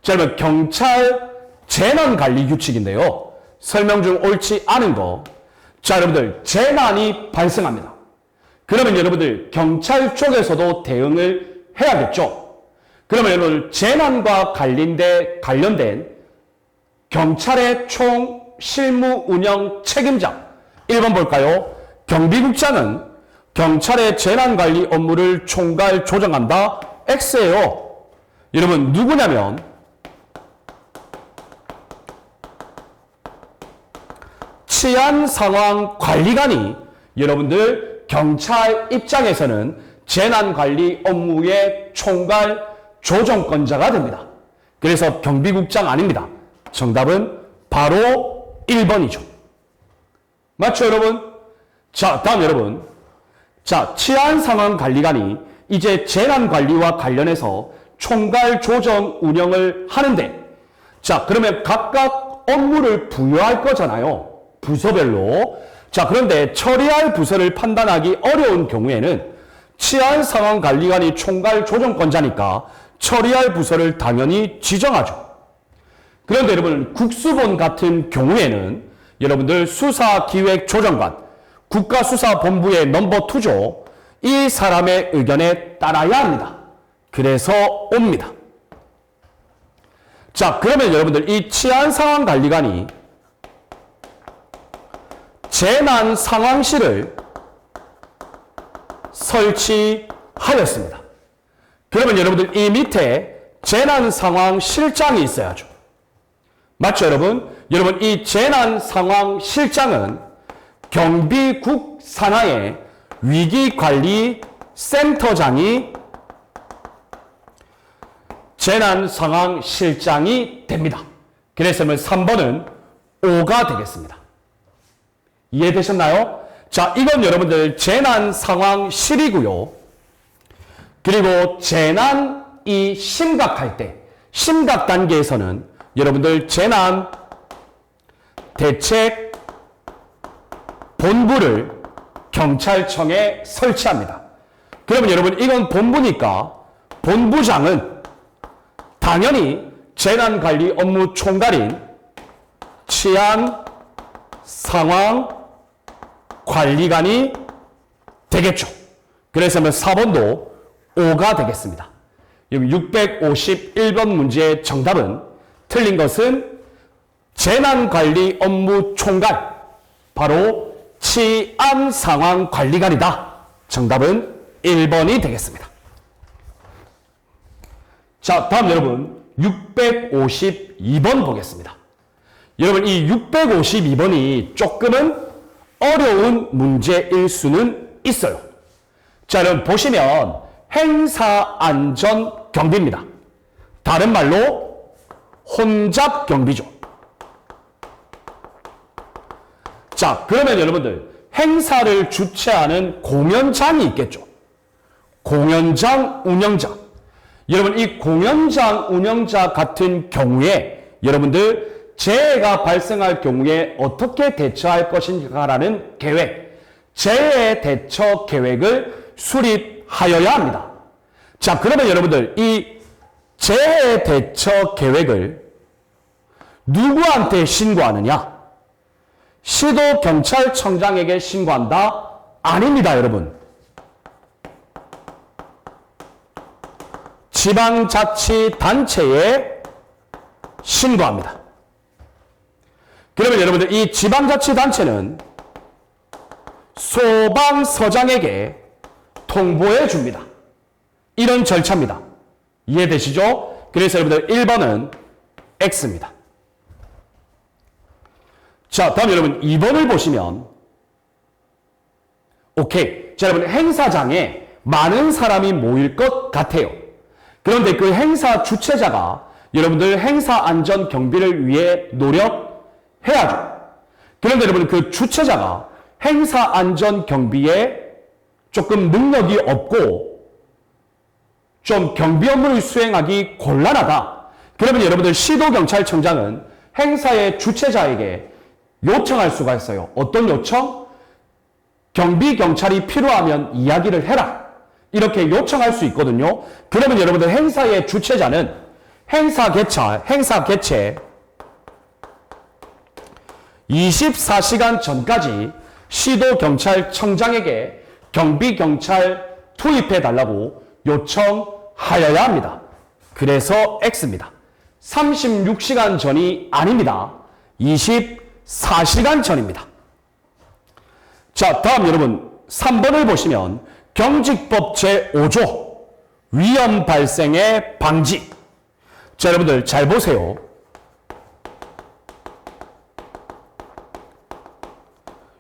자, 여러분 경찰 재난관리 규칙인데요. 설명 중 옳지 않은 거. 자, 여러분들 재난이 발생합니다. 그러면 여러분들 경찰 쪽에서도 대응을 해야겠죠. 그러면 여러분들 재난과 관련된 경찰의 총 실무 운영 책임자 1번 볼까요? 경비국장은 경찰의 재난관리 업무를 총괄 조정한다. X예요. 여러분 누구냐면 치안상황관리관이 여러분들 경찰 입장에서는 재난관리 업무의 총괄 조정권자가 됩니다. 그래서 경비국장 아닙니다. 정답은 바로 1번이죠. 맞죠, 여러분? 자, 다음 여러분. 자, 치안상황관리관이 이제 재난관리와 관련해서 총괄 조정 운영을 하는데, 자, 그러면 각각 업무를 부여할 거잖아요. 부서별로. 자, 그런데 처리할 부서를 판단하기 어려운 경우에는 치안상황관리관이 총괄 조정권자니까 처리할 부서를 당연히 지정하죠. 그런데 여러분 국수본 같은 경우에는 여러분들 수사기획조정관 국가수사본부의 넘버 2죠. 이 사람의 의견에 따라야 합니다. 그래서 옵니다. 자, 그러면 여러분들 이 치안상황관리관이 재난상황실을 설치하였습니다. 그러면 여러분들 이 밑에 재난상황실장이 있어야죠. 맞죠, 여러분? 여러분 이 재난상황실장은 경비국 산하의 위기관리센터장이 재난상황실장이 됩니다. 그래서 3번은 5가 되겠습니다. 이해되셨나요? 자, 이건 여러분들 재난상황실이고요. 그리고 재난이 심각할 때, 심각 단계에서는 여러분들 재난 대책 본부를 경찰청에 설치합니다. 그러면 여러분 이건 본부니까 본부장은 당연히 재난관리 업무 총괄인 치안 상황 관리관이 되겠죠. 그래서 4번도 5가 되겠습니다. 651번 문제의 정답은 틀린 것은 재난관리 업무 총괄, 바로 치안상황관리관이다. 정답은 1번이 되겠습니다. 자, 다음 여러분 652번 보겠습니다. 여러분 이 652번이 조금은 어려운 문제일 수는 있어요. 자, 여러분 보시면 행사안전경비입니다. 다른 말로 혼잡경비죠. 자, 그러면 여러분들 행사를 주최하는 공연장이 있겠죠. 공연장 운영자. 여러분 이 공연장 운영자 같은 경우에 여러분들 재해가 발생할 경우에 어떻게 대처할 것인가라는 계획, 재해 대처 계획을 수립하여야 합니다. 자, 그러면 여러분들 이 재해 대처 계획을 누구한테 신고하느냐? 시도경찰청장에게 신고한다? 아닙니다, 여러분. 지방자치단체에 신고합니다. 그러면 여러분들 이 지방자치단체는 소방서장에게 통보해 줍니다. 이런 절차입니다. 이해되시죠? 그래서 여러분들 1번은 X입니다. 자, 다음 여러분 2번을 보시면 오케이. 자, 여러분 행사장에 많은 사람이 모일 것 같아요. 그런데 그 행사 주최자가 여러분들 행사 안전 경비를 위해 노력해야죠. 그런데 여러분 그 주최자가 행사 안전 경비에 조금 능력이 없고 좀 경비 업무를 수행하기 곤란하다. 그러면 여러분들 시도경찰청장은 행사의 주최자에게 요청할 수가 있어요. 어떤 요청? 경비경찰이 필요하면 이야기를 해라. 이렇게 요청할 수 있거든요. 그러면 여러분들 행사의 주최자는 행사 개최 24시간 전까지 시도경찰청장에게 경비경찰 투입해달라고 요청하여야 합니다. 그래서 X입니다. 36시간 전이 아닙니다. 24시간 전입니다. 자, 다음 여러분 3번을 보시면 경직법 제5조 위험 발생의 방지. 자, 여러분들 잘 보세요.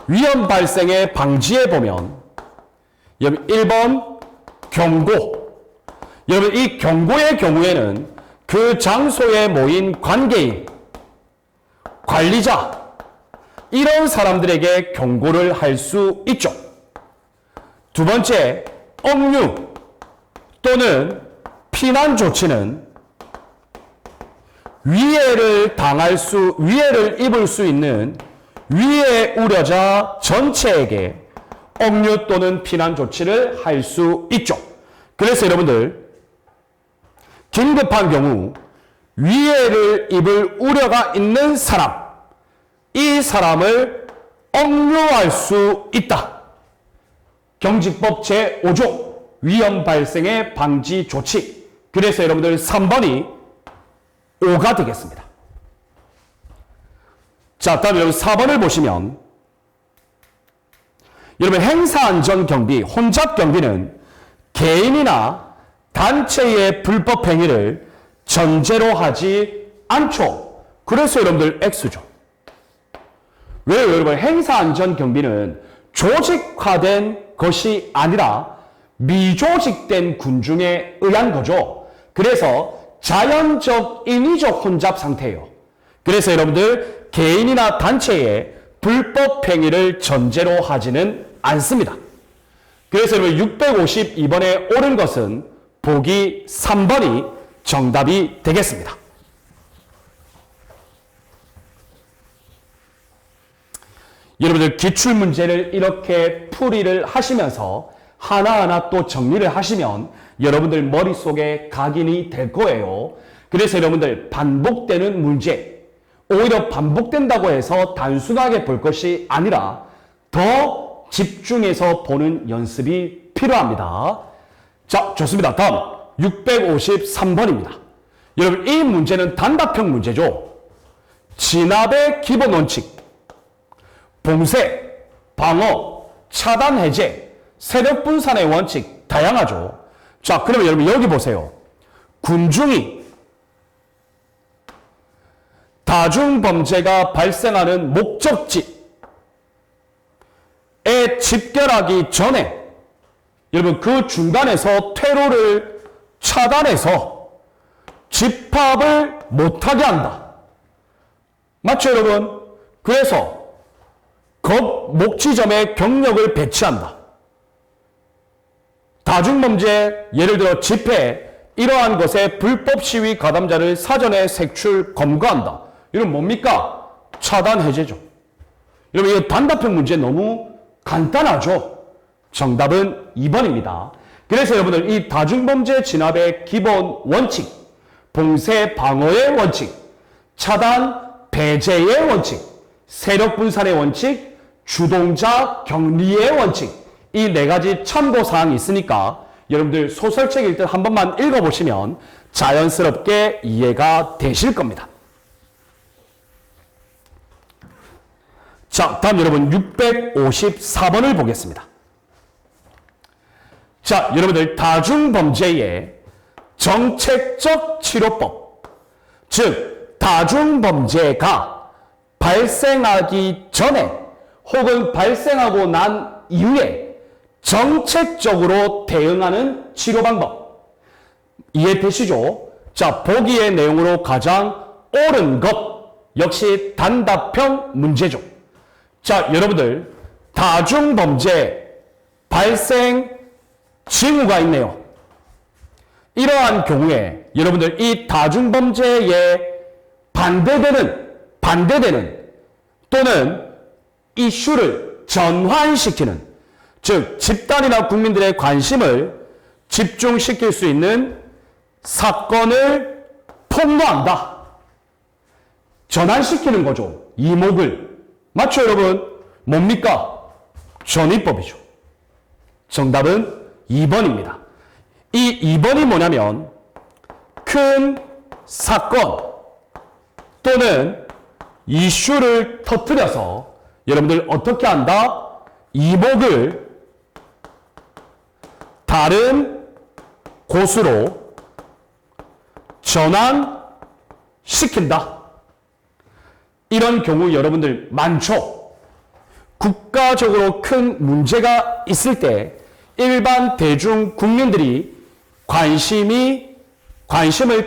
위험 발생의 방지에 보면 여러분 1번 경고. 여러분 이 경고의 경우에는 그 장소에 모인 관계인, 관리자 이런 사람들에게 경고를 할 수 있죠. 두 번째, 억류 또는 피난 조치는 위해를 입을 수 있는 위해 우려자 전체에게 억류 또는 피난 조치를 할 수 있죠. 그래서 여러분들 긴급한 경우 위해를 입을 우려가 있는 사람, 이 사람을 억류할 수 있다. 경직법 제5조 위험 발생의 방지 조치. 그래서 여러분들 3번이 5가 되겠습니다. 자, 다음 여러분 4번을 보시면 여러분 행사안전경비, 혼잡경비는 개인이나 단체의 불법 행위를 전제로 하지 않죠. 그래서 여러분들 X죠. 왜요? 여러분 행사안전경비는 조직화된 것이 아니라 미조직된 군중에 의한 거죠. 그래서 자연적, 인위적 혼잡 상태예요. 그래서 여러분들 개인이나 단체의 불법 행위를 전제로 하지는 않습니다. 그래서 여러분 652번에 옳은 것은 보기 3번이 정답이 되겠습니다. 여러분들 기출문제를 이렇게 풀이를 하시면서 하나하나 또 정리를 하시면 여러분들 머릿속에 각인이 될 거예요. 그래서 여러분들 반복되는 문제, 오히려 반복된다고 해서 단순하게 볼 것이 아니라 더 집중해서 보는 연습이 필요합니다. 자, 좋습니다. 다음 653번입니다. 여러분 이 문제는 단답형 문제죠. 진압의 기본 원칙, 봉쇄, 방어, 차단, 해제, 세력 분산의 원칙 다양하죠. 자, 그러면 여러분 여기 보세요. 군중이 다중범죄가 발생하는 목적지에 집결하기 전에 여러분 그 중간에서 퇴로를 차단해서 집합을 못하게 한다. 맞죠 여러분? 그래서 목지점에 경력을 배치한다. 다중범죄, 예를 들어 집회, 이러한 것에 불법 시위 가담자를 사전에 색출 검거한다. 이건 뭡니까? 차단 해제죠. 여러분 이거 단답형 문제 너무 간단하죠? 정답은 2번입니다. 그래서 여러분들 이 다중범죄 진압의 기본 원칙, 봉쇄 방어의 원칙, 차단 배제의 원칙, 세력 분산의 원칙, 주동자 격리의 원칙, 이 네 가지 참고사항이 있으니까 여러분들 소설책 읽을 때 한 번만 읽어보시면 자연스럽게 이해가 되실 겁니다. 자, 다음 여러분 654번을 보겠습니다. 자, 여러분들 다중범죄의 정책적 치료법, 즉 다중범죄가 발생하기 전에 혹은 발생하고 난 이후에 정책적으로 대응하는 치료 방법 이해되시죠? 자, 보기의 내용으로 가장 옳은 것 역시 단답형 문제죠. 자, 여러분들 다중범죄 발생 징후가 있네요. 이러한 경우에 여러분들 이 다중범죄에 반대되는 또는 이슈를 전환시키는, 즉 집단이나 국민들의 관심을 집중시킬 수 있는 사건을 폭로한다. 전환시키는 거죠. 이목을. 맞죠 여러분? 뭡니까? 전위법이죠. 정답은 2번입니다. 이 2번이 뭐냐면 큰 사건 또는 이슈를 터뜨려서 여러분들 어떻게 한다? 이목을 다른 곳으로 전환시킨다. 이런 경우 여러분들 많죠. 국가적으로 큰 문제가 있을 때 일반 대중 국민들이 관심을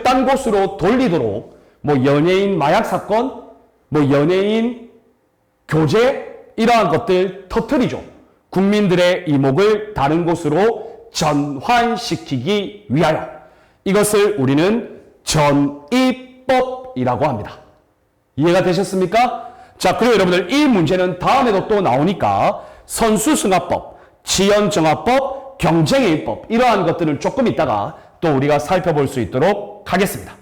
딴 곳으로 돌리도록 뭐 연예인 마약 사건, 뭐 연예인 교제 이러한 것들 터뜨리죠. 국민들의 이목을 다른 곳으로 전환시키기 위하여. 이것을 우리는 전위법이라고 합니다. 이해가 되셨습니까? 자, 그리고 여러분들 이 문제는 다음에도 또 나오니까 선수승합법, 지연정합법, 경쟁의법 이러한 것들을 조금 이따가 또 우리가 살펴볼 수 있도록 하겠습니다.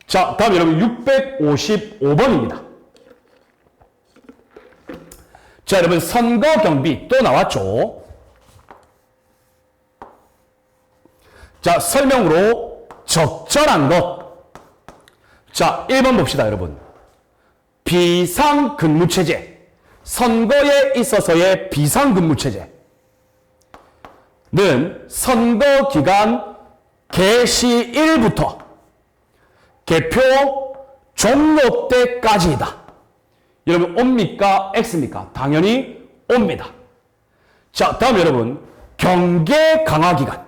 자, 다음 여러분 655번입니다. 자, 여러분 선거 경비 또 나왔죠. 자, 설명으로 적절한 것. 자, 1번 봅시다, 여러분. 비상근무체제. 선거에 있어서의 비상근무체제는 선거 기간 개시일부터 개표 종료 때까지이다. 여러분 옵니까? X입니까? 당연히 옵니다. 자, 다음 여러분 경계 강화 기간.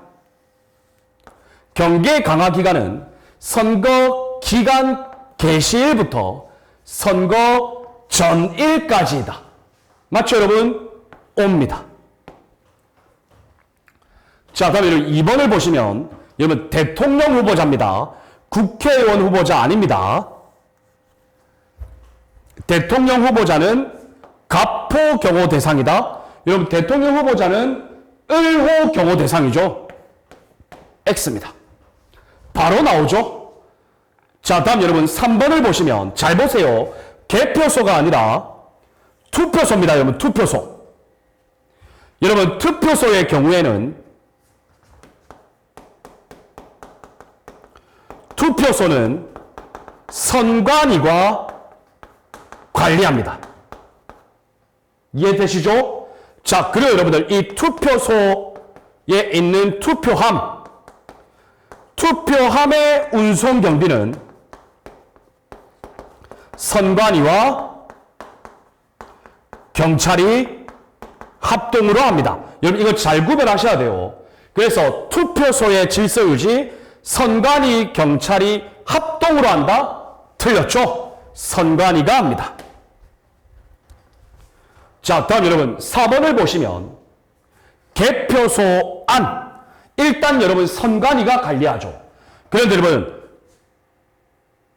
경계 강화 기간은 선거 기간 개시일부터 선거 전일까지이다. 맞죠, 여러분? 옵니다. 자, 다음에 2번을 보시면 여러분 대통령 후보자입니다. 국회의원 후보자 아닙니다. 대통령 후보자는 갑호 경호 대상이다. 여러분 대통령 후보자는 을호 경호 대상이죠. X입니다. 바로 나오죠. 자, 다음 여러분 3번을 보시면 잘 보세요. 개표소가 아니라 투표소입니다. 여러분 투표소. 여러분 투표소의 경우에는 투표소는 선관위가 관리합니다. 이해되시죠? 자, 그리고 여러분들 이 투표소에 있는 투표함의 운송 경비는 선관위와 경찰이 합동으로 합니다. 여러분 이거 잘 구별하셔야 돼요. 그래서 투표소의 질서 유지, 선관위, 경찰이 합동으로 한다? 틀렸죠? 선관위가 합니다. 자, 다음 여러분 4번을 보시면 개표소 안. 일단 여러분 선관위가 관리하죠. 그런데 여러분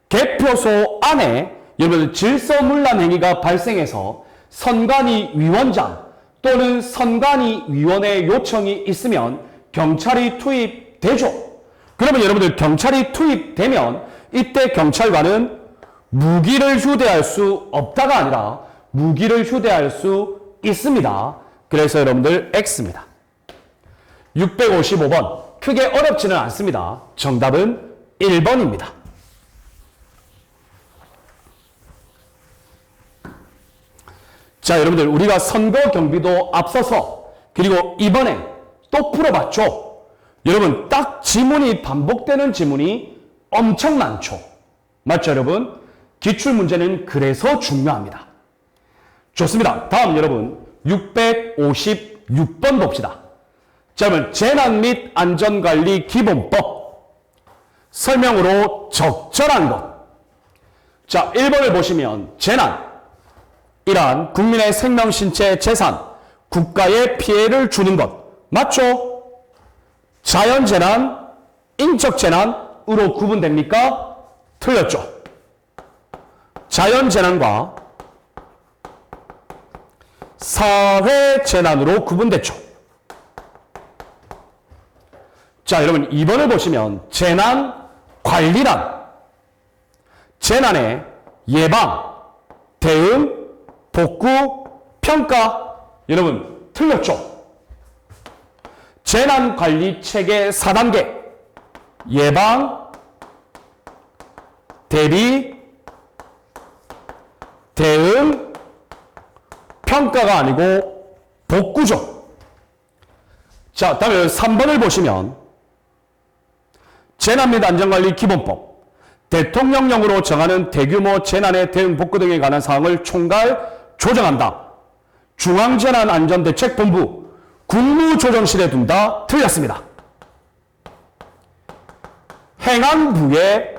개표소 안에 여러분 질서문란 행위가 발생해서 선관위 위원장 또는 선관위 위원회 요청이 있으면 경찰이 투입되죠. 그러면 여러분들 경찰이 투입되면 이때 경찰관은 무기를 휴대할 수 없다가 아니라 무기를 휴대할 수 있습니다. 그래서 여러분들 X입니다. 655번 크게 어렵지는 않습니다. 정답은 1번입니다. 자, 여러분들 우리가 선거 경비도 앞서서 그리고 이번에 또 풀어봤죠. 여러분 딱 지문이 반복되는 지문이 엄청 많죠. 맞죠, 여러분? 기출문제는 그래서 중요합니다. 좋습니다. 다음 여러분 656번 봅시다. 자, 그러면 재난 및 안전관리 기본법 설명으로 적절한 것. 자, 1번을 보시면 재난 이란 국민의 생명, 신체, 재산, 국가에 피해를 주는 것. 맞죠? 자연재난, 인적재난으로 구분됩니까? 틀렸죠. 자연재난과 사회재난으로 구분됐죠. 자, 여러분 2번을 보시면 재난관리란 재난의 예방, 대응, 복구, 평가. 여러분 틀렸죠. 재난관리 체계 4단계 예방, 대비, 대응, 평가가 아니고 복구죠. 자, 다음에 3번을 보시면 재난 및 안전관리 기본법 대통령령으로 정하는 대규모 재난의 대응 복구 등에 관한 사항을 총괄 조정한다. 중앙재난안전대책본부 국무조정실에 둔다. 틀렸습니다. 행안부에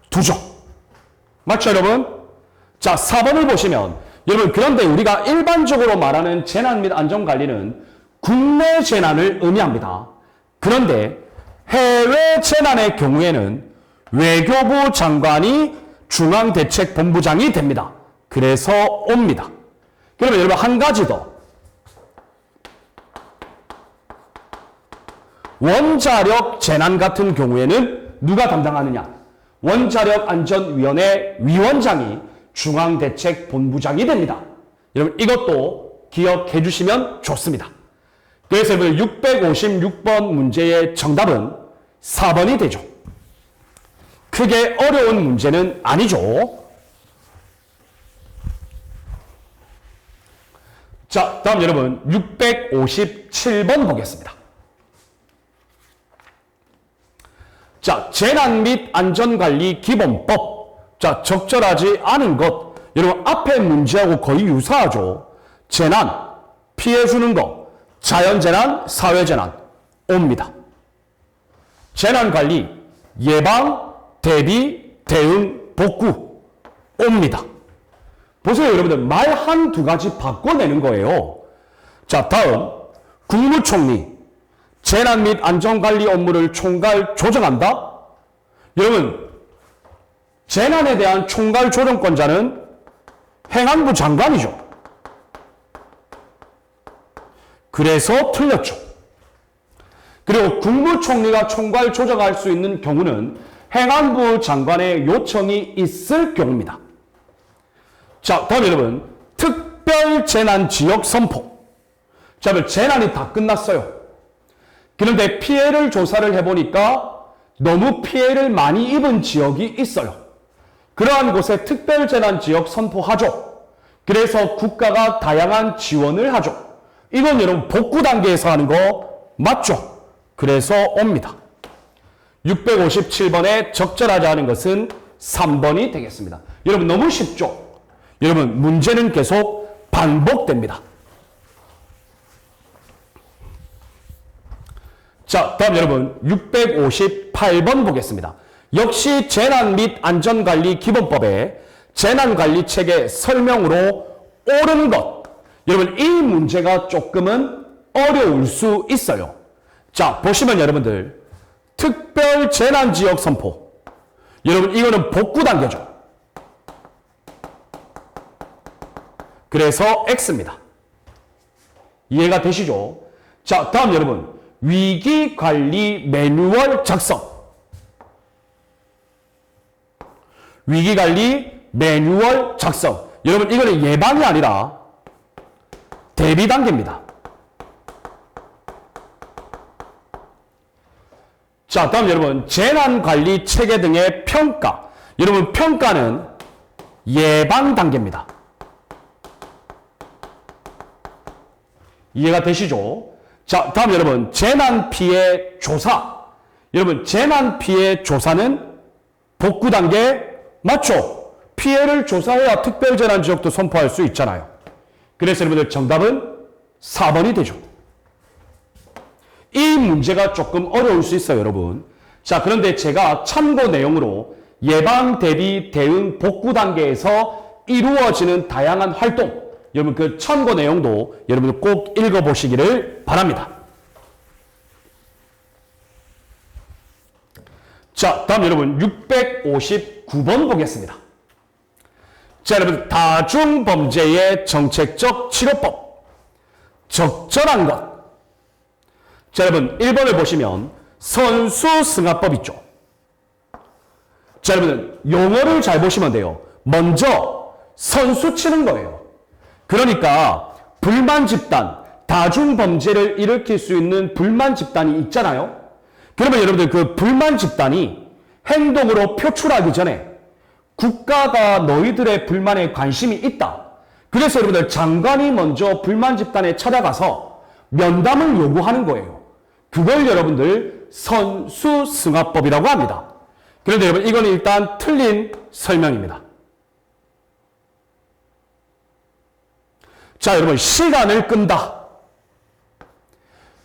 두죠. 맞죠, 여러분? 자, 4번을 보시면 여러분 그런데 우리가 일반적으로 말하는 재난 및 안전관리는 국내 재난을 의미합니다. 그런데 해외 재난의 경우에는 외교부 장관이 중앙대책본부장이 됩니다. 그래서 옵니다. 그러면 여러분 한 가지 더. 원자력 재난 같은 경우에는 누가 담당하느냐? 원자력안전위원회 위원장이 중앙대책본부장이 됩니다. 여러분 이것도 기억해 주시면 좋습니다. 그래서 656번 문제의 정답은 4번이 되죠. 크게 어려운 문제는 아니죠. 자, 다음 여러분 657번 보겠습니다. 자, 재난 및 안전관리 기본법. 자, 적절하지 않은 것. 여러분 앞에 문제하고 거의 유사하죠. 재난, 피해 주는 것, 자연재난, 사회재난 옵니다. 재난관리, 예방, 대비, 대응, 복구 옵니다. 보세요, 여러분들. 말 한두 가지 바꿔내는 거예요. 자, 다음. 국무총리. 재난 및 안전관리 업무를 총괄 조정한다? 여러분, 재난에 대한 총괄 조정권자는 행안부 장관이죠. 그래서 틀렸죠. 그리고 국무총리가 총괄 조정할 수 있는 경우는 행안부 장관의 요청이 있을 경우입니다. 자, 다음 여러분. 특별재난지역 선포. 자, 재난이 다 끝났어요. 그런데 피해를 조사를 해보니까 너무 피해를 많이 입은 지역이 있어요. 그러한 곳에 특별재난지역 선포하죠. 그래서 국가가 다양한 지원을 하죠. 이건 여러분 복구 단계에서 하는 거 맞죠? 그래서 옵니다. 657번에 적절하지 않은 것은 3번이 되겠습니다. 여러분 너무 쉽죠? 여러분 문제는 계속 반복됩니다. 자, 다음 여러분 658번 보겠습니다. 역시 재난 및 안전관리 기본법에 재난관리체계 설명으로 옳은 것. 여러분 이 문제가 조금은 어려울 수 있어요. 자, 보시면 여러분들 특별재난지역 선포. 여러분 이거는 복구 단계죠. 그래서 X입니다. 이해가 되시죠? 자, 다음 여러분 위기관리 매뉴얼 작성. 위기관리 매뉴얼 작성. 여러분 이거는 예방이 아니라 대비 단계입니다. 자, 다음 여러분 재난관리 체계 등의 평가. 여러분 평가는 예방 단계입니다. 이해가 되시죠? 자, 다음 여러분 재난피해 조사. 여러분 재난피해 조사는 복구 단계 맞죠? 피해를 조사해야 특별재난지역도 선포할 수 있잖아요. 그래서 여러분들 정답은 4번이 되죠. 이 문제가 조금 어려울 수 있어요, 여러분. 자, 그런데 제가 참고 내용으로 예방, 대비, 대응, 복구 단계에서 이루어지는 다양한 활동, 여러분 그 참고 내용도 여러분들 꼭 읽어보시기를 바랍니다. 자, 다음 여러분 659번 보겠습니다. 자, 여러분 다중범죄의 정책적 치료법. 적절한 것. 자, 여러분 1번을 보시면 선수승합법 있죠. 자, 여러분 용어를 잘 보시면 돼요. 먼저 선수 치는 거예요. 그러니까 불만 집단, 다중범죄를 일으킬 수 있는 불만 집단이 있잖아요. 그러면 여러분들 그 불만 집단이 행동으로 표출하기 전에 국가가 너희들의 불만에 관심이 있다. 그래서 여러분들 장관이 먼저 불만 집단에 찾아가서 면담을 요구하는 거예요. 그걸 여러분들 선수승합법이라고 합니다. 그런데 여러분 이건 일단 틀린 설명입니다. 자, 여러분 시간을 끈다.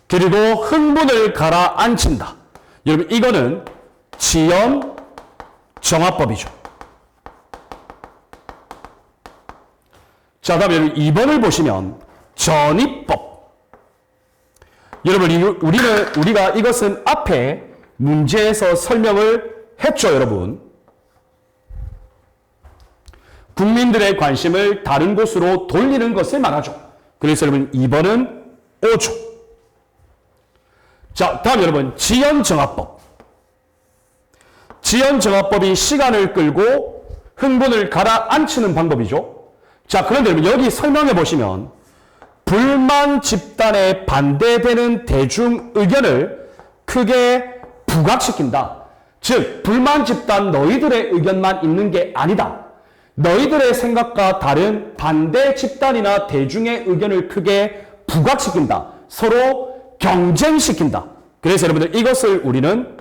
그리고 흥분을 가라앉힌다. 여러분 이거는 지연 정화법이죠. 자, 다음에 여러분 2번을 보시면 전입법. 여러분 우리가 이것은 앞에 문제에서 설명을 했죠, 여러분. 국민들의 관심을 다른 곳으로 돌리는 것을 말하죠. 그래서 여러분 2번은 O죠. 자, 다음 여러분 지연정화법. 지연정화법이 시간을 끌고 흥분을 가라앉히는 방법이죠. 자, 그런데 여러분 여기 설명해 보시면 불만 집단에 반대되는 대중 의견을 크게 부각시킨다. 즉 불만 집단 너희들의 의견만 있는 게 아니다. 너희들의 생각과 다른 반대 집단이나 대중의 의견을 크게 부각시킨다. 서로 경쟁시킨다. 그래서 여러분들 이것을 우리는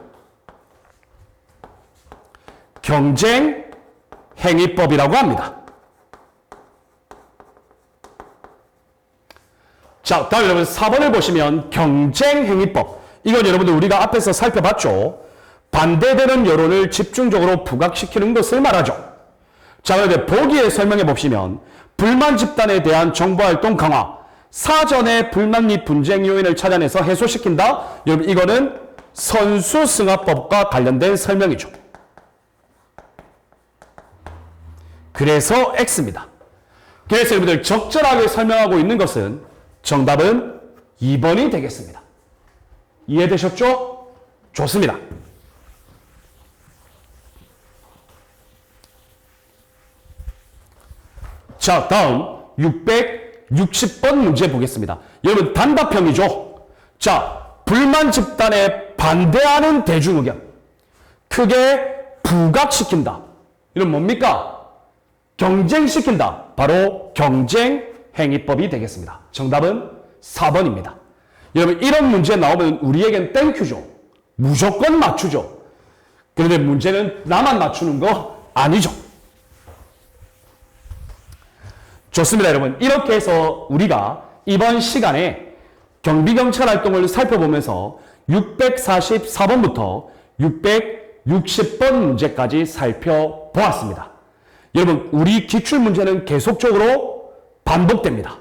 경쟁행위법이라고 합니다. 자, 다음 여러분 4번을 보시면 경쟁행위법. 이건 여러분들 우리가 앞에서 살펴봤죠. 반대되는 여론을 집중적으로 부각시키는 것을 말하죠. 자, 그런데 보기에 설명해 보시면 불만 집단에 대한 정보활동 강화, 사전에 불만 및 분쟁 요인을 찾아내서 해소시킨다. 여러분 이거는 선수승합법과 관련된 설명이죠. 그래서 X입니다. 그래서 여러분들 적절하게 설명하고 있는 것은 정답은 2번이 되겠습니다. 이해되셨죠? 좋습니다. 자, 다음 660번 문제 보겠습니다. 여러분 단답형이죠. 자, 불만 집단에 반대하는 대중의견 크게 부각시킨다. 이건 뭡니까? 경쟁시킨다. 바로 경쟁행위법이 되겠습니다. 정답은 4번입니다. 여러분 이런 문제 나오면 우리에겐 땡큐죠. 무조건 맞추죠. 그런데 문제는 나만 맞추는 거 아니죠. 좋습니다, 여러분. 이렇게 해서 우리가 이번 시간에 경비경찰 활동을 살펴보면서 644번부터 660번 문제까지 살펴보았습니다. 여러분, 우리 기출문제는 계속적으로 반복됩니다.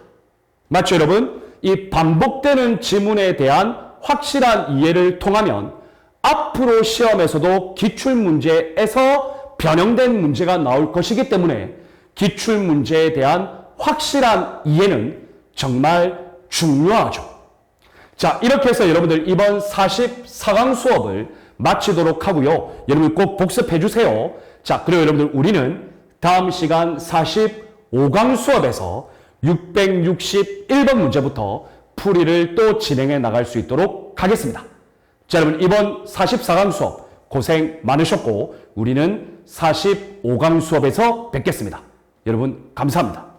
맞죠, 여러분? 이 반복되는 지문에 대한 확실한 이해를 통하면 앞으로 시험에서도 기출문제에서 변형된 문제가 나올 것이기 때문에 기출문제에 대한 확실한 이해는 정말 중요하죠. 자, 이렇게 해서 여러분들 이번 44강 수업을 마치도록 하고요. 여러분 꼭 복습해 주세요. 자, 그리고 여러분들 우리는 다음 시간 45강 수업에서 661번 문제부터 풀이를 또 진행해 나갈 수 있도록 하겠습니다. 자, 여러분 이번 44강 수업 고생 많으셨고 우리는 45강 수업에서 뵙겠습니다. 여러분 감사합니다.